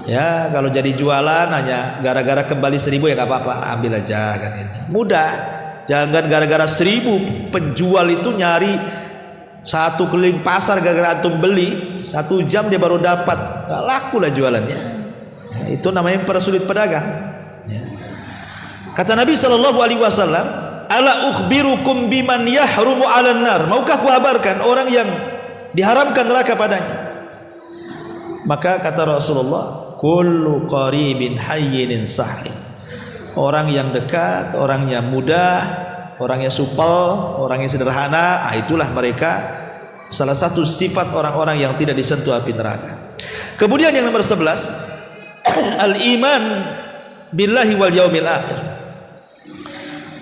Ya kalau jadi jualan hanya gara-gara kembali 1.000 ya gak apa-apa, ambil aja kan itu. Mudah. Jangan gara-gara 1.000 penjual itu nyari satu keliling pasar gara-gara antum beli 1 jam dia baru dapat, gak laku lah jualannya. Ya, itu namanya persulit pedagang. Ya. Kata Nabi SAW, ala ukhbirukum biman yahrumu 'alan nar. Maukah ku kabarkan orang yang diharamkan neraka padanya? Maka kata Rasulullah, kullu qaribin hayyinin sahlin. Orang yang dekat, orang yang mudah, orang yang supel, orang yang sederhana, itulah mereka salah satu sifat orang-orang yang tidak disentuh api neraka. Kemudian yang nomor 11, al-iman billahi wal yaumil akhir.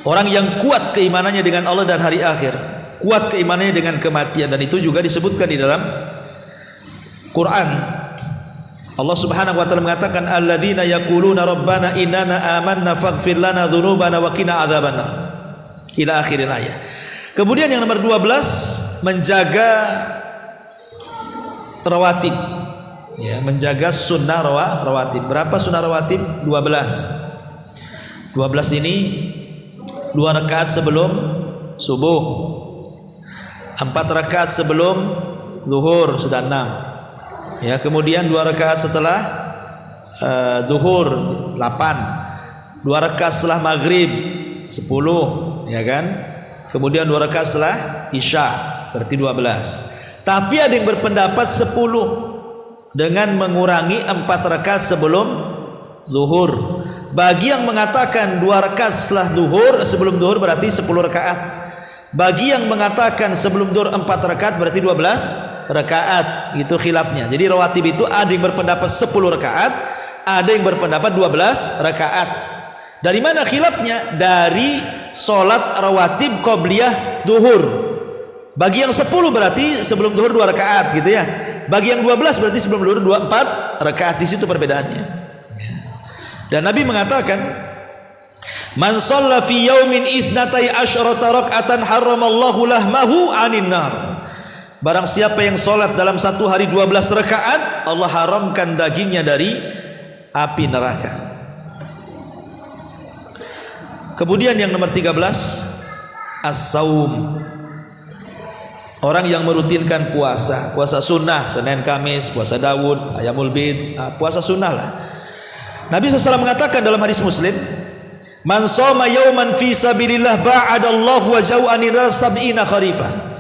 Orang yang kuat keimanannya dengan Allah dan hari akhir, kuat keimanannya dengan kematian, dan itu juga disebutkan di dalam Quran. Allah Subhanahu wa taala mengatakan alladzina yaquluna rabbana innana amanna faghfir lana dzunubana wa qina adzabannar ila akhiril ayat. Kemudian yang nomor 12, menjaga rawatib. Ya, menjaga sunnah rawatib. Berapa sunnah rawatib? 12. 12 ini 2 rakaat sebelum subuh, 4 rakaat sebelum zuhur, sudah 6. Ya, kemudian 2 rakaat setelah zuhur 8, 2 rakaat setelah maghrib 10, ya kan? Kemudian 2 rakaat setelah isya, berarti 12. Tapi ada yang berpendapat 10 dengan mengurangi 4 rakaat sebelum zuhur. Bagi yang mengatakan 2 rakaat setelah zuhur, sebelum zuhur berarti 10 rakaat. Bagi yang mengatakan sebelum zuhur 4 rakaat berarti 12 rakaat. Itu khilafnya. Jadi rawatib itu ada yang berpendapat 10 rakaat, ada yang berpendapat 12 rakaat. Dari mana khilafnya? Dari solat rawatib qobliyah duhur. Bagi yang 10 berarti sebelum duhur 2 rakaat gitu ya. Bagi yang 12 berarti sebelum duhur 4 rakaat. Di situ perbedaannya. Dan Nabi mengatakan, man shalla fi yaumin itsnatai asyrata rak'atan haramallahu lahmahu 'anin nar. Barang siapa yang sholat dalam 1 hari 12 rakaat, Allah haramkan dagingnya dari api neraka. Kemudian yang nomor 13, as-saum. Orang yang merutinkan puasa, puasa sunnah, Senin Kamis, puasa Daud, Ayamul Bid, puasa sunnah lah. Nabi SAW mengatakan dalam hadis Muslim, man shoma yauman fi sabilillah ba'adallahu wajahu anir sab'ina kharifah.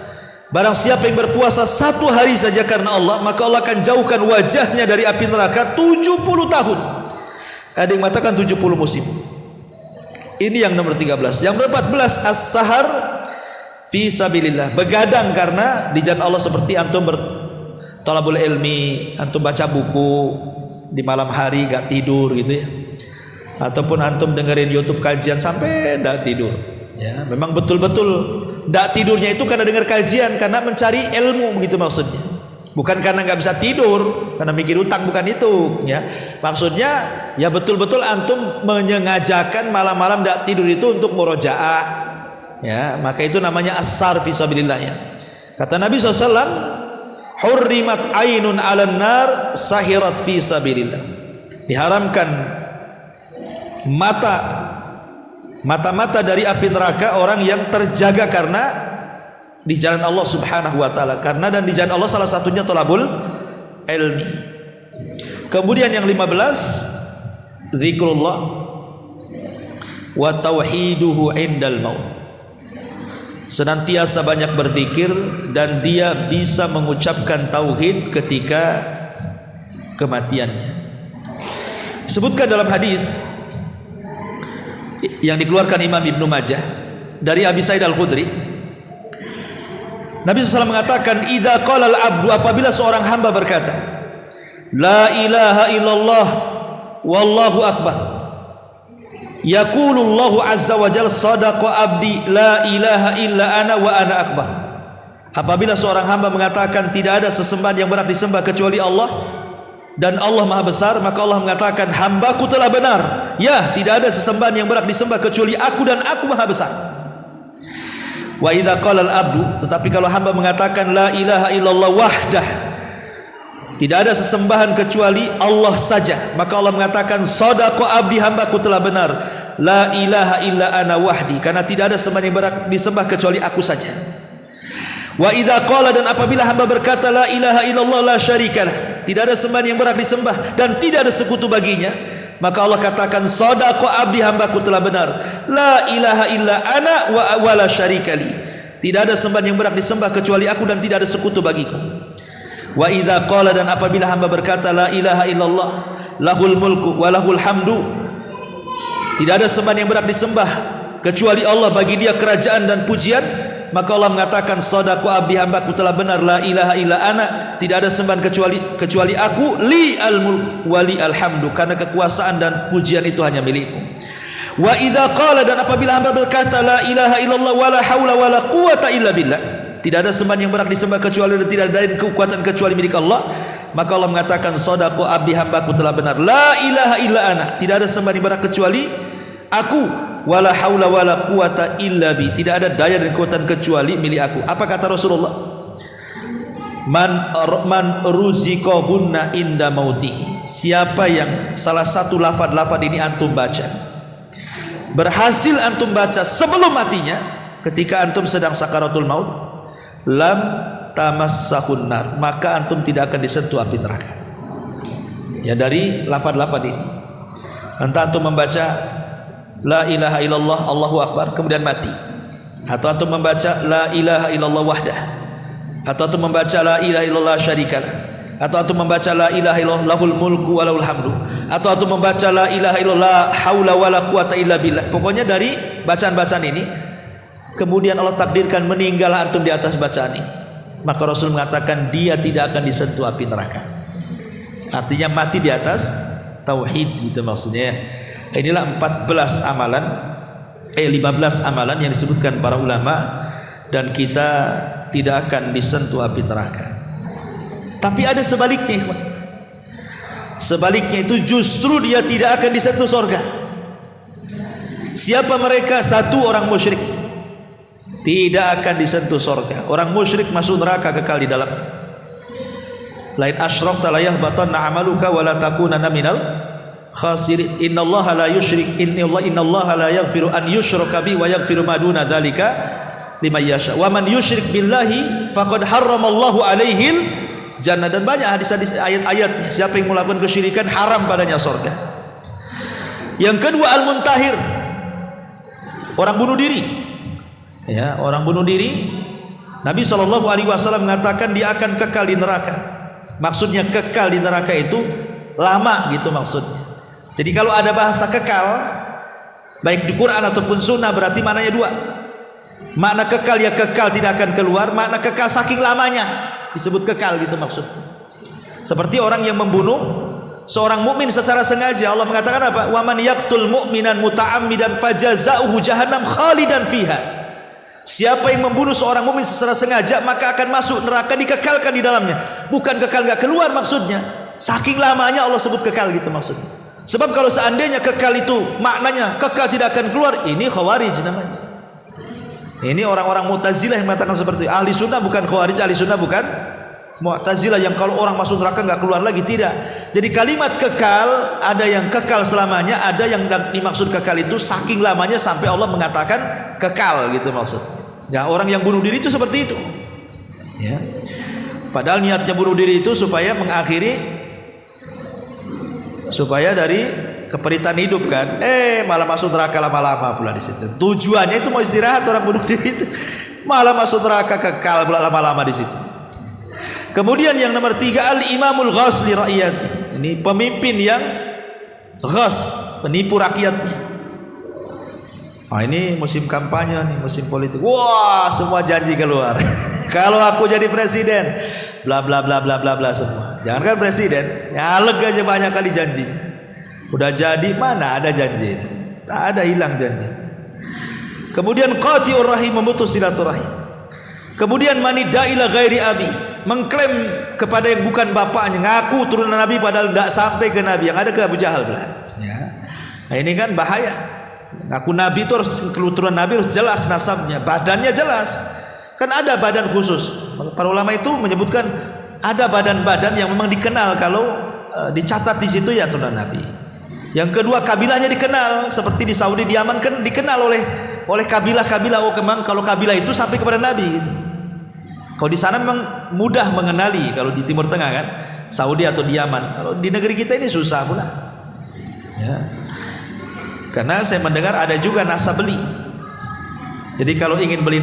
Barang siapa yang berpuasa 1 hari saja karena Allah, maka Allah akan jauhkan wajahnya dari api neraka 70 tahun. Ada yang mengatakan 70 musim. Ini yang nomor 13. Yang nomor 14, as-sahar fi sabilillah. Begadang karena di jalan Allah, seperti antum berthalabul ilmi, antum baca buku di malam hari gak tidur gitu ya. Ataupun antum dengerin YouTube kajian sampai gak tidur. Ya, memang betul-betul ndak tidurnya itu karena dengar kajian, karena mencari ilmu, begitu maksudnya. Bukan karena nggak bisa tidur, karena mikir utang, bukan itu. Ya, maksudnya ya betul-betul antum menyengajakan malam-malam ndak tidur itu untuk murojaah. Ya, maka itu namanya as-sar fi sabilillah ya. Kata Nabi SAW, hurrimat ainun 'alan nar sahirat fi sabilillah. Diharamkan mata-mata dari api neraka orang yang terjaga karena di jalan Allah Subhanahu wa taala. Karena dan di jalan Allah salah satunya thalabul ilmi. Kemudian yang 15, zikrullah wa tauhiduhu indal maut. senantiasa banyak berzikir, dan dia bisa mengucapkan tauhid ketika kematiannya. Sebutkan dalam hadis yang dikeluarkan Imam Ibnu Majah dari Abi Sa'id Al-Khudri, Nabi SAW mengatakan, idza qala al-abdu, apabila seorang hamba berkata, la ilaha illallah wallahu akbar, yaqulullahu azza wa jalla, sadaqa abdi la ilaha illa ana wa ana akbar. Apabila seorang hamba mengatakan tidak ada sesembahan yang berhak disembah kecuali Allah dan Allah Maha Besar, maka Allah mengatakan, hambaku telah benar, ya, tidak ada sesembahan yang berhak disembah kecuali aku dan aku Maha Besar. Wa idza qala al-abdu, tetapi kalau hamba mengatakan la ilaha illallah wahdah, tidak ada sesembahan kecuali Allah saja, maka Allah mengatakan, shadaqa abdi, hambaku telah benar, la ilaha illa ana wahdi, karena tidak ada sembahan yang berhak disembah kecuali aku saja. Wa idza qala, dan apabila hamba berkata la ilaha illallah la syarikalah, tidak ada sembahan yang berhak disembah dan tidak ada sekutu baginya, maka Allah katakan, shadaqa abdi, hambaku telah benar, la ilaha illa ana wa la syarikali, tidak ada sembahan yang berhak disembah kecuali aku dan tidak ada sekutu bagiku. Wa idza qala, dan apabila hamba berkata la ilaha illallah lahul mulku wa lahul hamdu, tidak ada sembahan yang berhak disembah kecuali Allah, bagi dia kerajaan dan pujian, maka Allah mengatakan, shadaqa abdi, hambaku telah benar, la ilaha illa ana, tidak ada sembahan kecuali aku, li al mulk wa li al hamdu, karena kekuasaan dan pujian itu hanya milikku. Wa idza qala, dan apabila hamba berkata la ilaha illallah wa la haula wa la quwata illa billah, tidak ada sembahan yang berhak disembah kecuali dan tidak ada kekuatan kecuali milik Allah, maka Allah mengatakan, shadaqa abdi, hambaku telah benar, la ilaha illa ana, tidak ada sembahan yang berhak kecuali aku, wala haula wala quwata illa bi, tidak ada daya dan kekuatan kecuali milik aku. Apa kata Rasulullah? Man ruziqahunna inda mautihi, siapa yang salah satu lafaz-lafaz ini antum baca, berhasil antum baca sebelum matinya, ketika antum sedang sakaratul maut, lam tamassahun nar, maka antum tidak akan disentuh api neraka. Ya, dari lafaz-lafaz ini, entah antum membaca la ilaha illallah Allahu akbar kemudian mati, atau antum membaca la ilaha illallah wahdah, atau antum membaca la ilaha illallah syarikalah, atau antum membaca la ilaha illallah lahul mulku wa lahul hamdu, atau antum membaca la ilaha illallah haula wala quwata illa billah. Pokoknya dari bacaan-bacaan ini kemudian Allah takdirkan meninggal antum di atas bacaan ini, maka Rasul mengatakan dia tidak akan disentuh api neraka. Artinya mati di atas tauhid, gitu maksudnya. Inilah 15 amalan yang disebutkan para ulama, dan kita tidak akan disentuh api neraka. Tapi ada sebaliknya. Sebaliknya itu justru dia tidak akan disentuh surga. Siapa mereka? Satu, orang musyrik, tidak akan disentuh surga. Orang musyrik masuk neraka kekal di dalam. Lain asyrakta la yahbatanna amaluka wa la takunanna minal khasirin. Innallaha la yusyrik innallaha la yaghfiru an yushraka bi wa yaghfiru ma duna dzalika liman yasha wa man yusyrik billahi faqad harramallahu alaihil jannah. Dan banyak hadis-hadis ayat-ayatnya, siapa yang melakukan kesyirikan haram padanya surga. Yang kedua, al-muntahir, orang bunuh diri. Ya, orang bunuh diri, Nabi SAW mengatakan dia akan kekal di neraka. Maksudnya kekal di neraka itu lama, gitu maksudnya. Jadi kalau ada bahasa kekal baik di Quran ataupun sunnah, berarti maknanya dua. Makna kekal ya kekal tidak akan keluar, makna kekal saking lamanya disebut kekal, gitu maksudnya. Seperti orang yang membunuh seorang mukmin secara sengaja, Allah mengatakan apa? Wa man yaqtul mu'minan muta'ammidan fajaza'uhu jahannam khalidan fiha. Siapa yang membunuh seorang mukmin secara sengaja, maka akan masuk neraka, dikekalkan di dalamnya. Bukan kekal gak keluar maksudnya, saking lamanya Allah sebut kekal, gitu maksudnya. Sebab kalau seandainya kekal itu maknanya kekal tidak akan keluar, ini khawarij namanya. Ini orang-orang Mu'tazilah yang mengatakan seperti itu. Ahli sunnah bukan khawarij, ahli sunnah bukan Mu'tazilah yang kalau orang masuk neraka nggak keluar lagi, tidak. Jadi kalimat kekal ada yang kekal selamanya, ada yang dimaksud kekal itu saking lamanya sampai Allah mengatakan kekal, gitu maksudnya. Ya, orang yang bunuh diri itu seperti itu. Ya. Padahal niatnya bunuh diri itu supaya mengakhiri, supaya dari keperitan hidup kan, malah masuk neraka lama-lama pula di situ. Tujuannya itu mau istirahat orang bunuh diri itu. malah masuk neraka kekal lama-lama di situ. Kemudian yang nomor 3, al-imamul ghas li ra'iyati. Ini pemimpin yang ghas, penipu rakyatnya. Ini musim kampanye nih, musim politik. Wah, semua janji keluar. Kalau aku jadi presiden, bla bla bla bla bla bla semua. Jangankan presiden, nyalek aja banyak kali janji. Udah jadi, mana ada janji itu? Tak ada, hilang janji. Kemudian qati'ur rahim, memutus silaturahim. Kemudian manida ila ghairi abi, mengklaim kepada yang bukan bapaknya, ngaku turunan Nabi padahal tidak sampai ke Nabi, yang ada ke Abu Jahal pula. Ya. Nah, ini kan bahaya. Ngaku Nabi itu harus keturunan Nabi, harus jelas nasabnya, badannya jelas. Kan ada badan khusus. Para ulama itu menyebutkan ada badan-badan yang memang dikenal kalau dicatat di situ ya turunan Nabi. Yang kedua, kabilahnya dikenal, seperti di Saudi, di Yaman kan dikenal oleh kabilah-kabilah. Oh, memang kalau kabilah itu sampai kepada Nabi gitu. Kalau di sana memang mudah mengenali, kalau di Timur Tengah kan, Saudi atau di Yaman. Kalau di negeri kita ini susah pula. Ya. Karena saya mendengar ada juga nasab beli. Jadi kalau ingin beli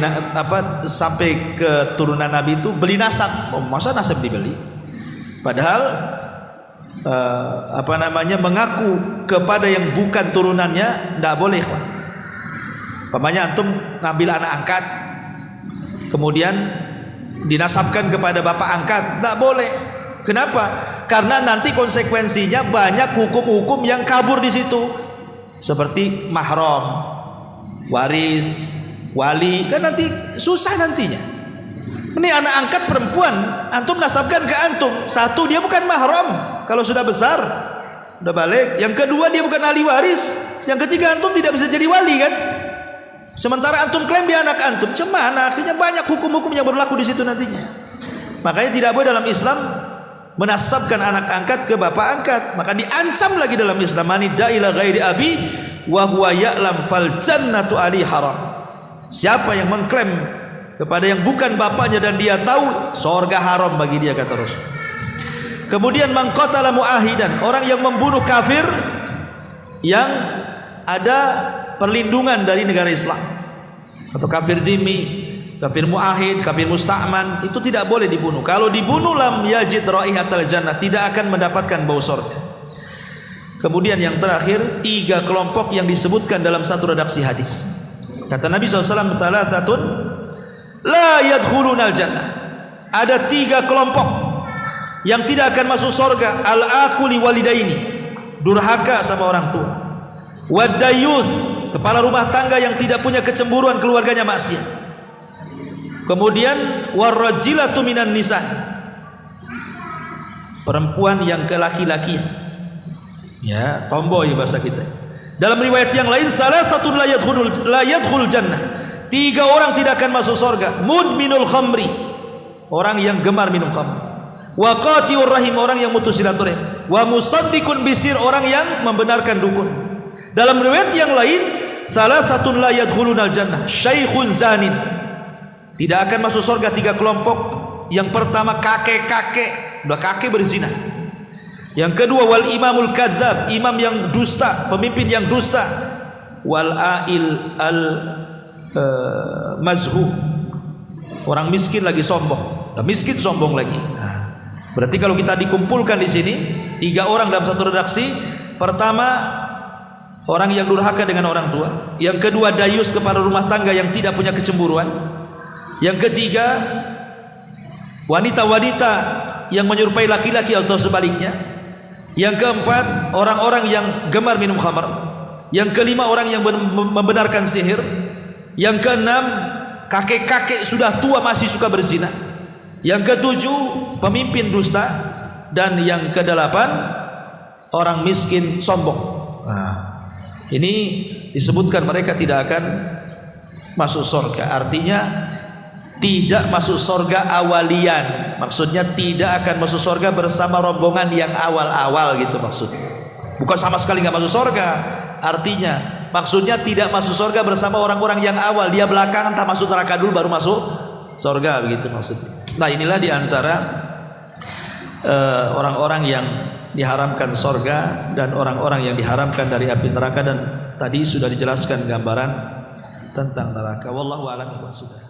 sampai ke turunan Nabi itu beli nasab. Oh, masa nasab dibeli? Padahal mengaku kepada yang bukan turunannya tidak boleh. Pamannya antum ngambil anak angkat, kemudian dinasabkan kepada bapak angkat, tidak boleh. Kenapa? Karena nanti konsekuensinya banyak hukum-hukum yang kabur di situ, seperti mahram, waris, wali, kan nanti susah nantinya. Ini anak angkat perempuan, antum nasabkan ke antum. Satu, dia bukan mahram kalau sudah besar, udah balik. Yang kedua, dia bukan ahli waris. Yang ketiga, antum tidak bisa jadi wali kan. Sementara antum klaim dia anak antum, cuman akhirnya banyak hukum-hukum yang berlaku di situ nantinya. Makanya tidak boleh dalam Islam menasabkan anak angkat ke bapak angkat. Maka diancam lagi dalam Islam, manida ila ghairi abi wa huwa ya'lam fal jannatu ali haram. Siapa yang mengklaim kepada yang bukan bapaknya dan dia tahu, surga haram bagi dia, kata Rasul. Kemudian man qatala muahidan, orang yang membunuh kafir yang ada perlindungan dari negara Islam, atau kafir dhimmi, kafir muahid, kafir musta'man, itu tidak boleh dibunuh. Kalau dibunuh lam yajid raihatal jannah, tidak akan mendapatkan bau surga. Kemudian yang terakhir, 3 kelompok yang disebutkan dalam satu redaksi hadis. Kata Nabi SAW, salasatun la yadkhulunal jannah. Ada 3 kelompok yang tidak akan masuk surga. Al-aquli walidaini, durhaka sama orang tua. Wadayuth, kepala rumah tangga yang tidak punya kecemburuan keluarganya maksiat. Kemudian warrajilatu minan nisa, perempuan yang kelaki-lakian, ya, tomboy bahasa kita. Dalam riwayat yang lain, salasatun la yadkhul jannah, 3 orang tidak akan masuk surga. Mudminul khamri, orang yang gemar minum khamr. Wa qati'ur rahim, orang yang mutus silaturahim. Wa musaddiqun bisir, orang yang membenarkan dukun. Dalam riwayat yang lain, salasatun la yadkhulunal jannah, syaikhun zanin, tidak akan masuk surga 3 kelompok. Yang pertama, kakek-kakek, udah kakek berzina. Yang kedua, wal imamul kadzab, imam yang dusta, pemimpin yang dusta. Wal ail al mazhu, orang miskin lagi sombong. Udah miskin sombong lagi. Nah, berarti kalau kita dikumpulkan di sini 3 orang dalam satu redaksi. Pertama, orang yang durhaka dengan orang tua. Yang kedua, dayus, kepala rumah tangga yang tidak punya kecemburuan. Yang ketiga, wanita-wanita yang menyerupai laki-laki atau sebaliknya. Yang keempat, orang-orang yang gemar minum khamar. Yang kelima, orang yang membenarkan sihir. Yang keenam, kakek-kakek sudah tua masih suka berzina. Yang ketujuh, pemimpin dusta. Dan yang kedelapan, orang miskin sombong. Nah, ini disebutkan mereka tidak akan masuk surga. Artinya tidak masuk surga awalian, maksudnya tidak akan masuk surga bersama rombongan yang awal-awal gitu maksudnya. Bukan sama sekali nggak masuk surga, artinya maksudnya tidak masuk surga bersama orang-orang yang awal, dia belakangan tak masuk neraka dulu baru masuk surga, begitu maksudnya. Nah, inilah diantara orang-orang yang diharamkan surga dan orang-orang yang diharamkan dari api neraka, dan tadi sudah dijelaskan gambaran tentang neraka. Wallahu a'lam bishawab.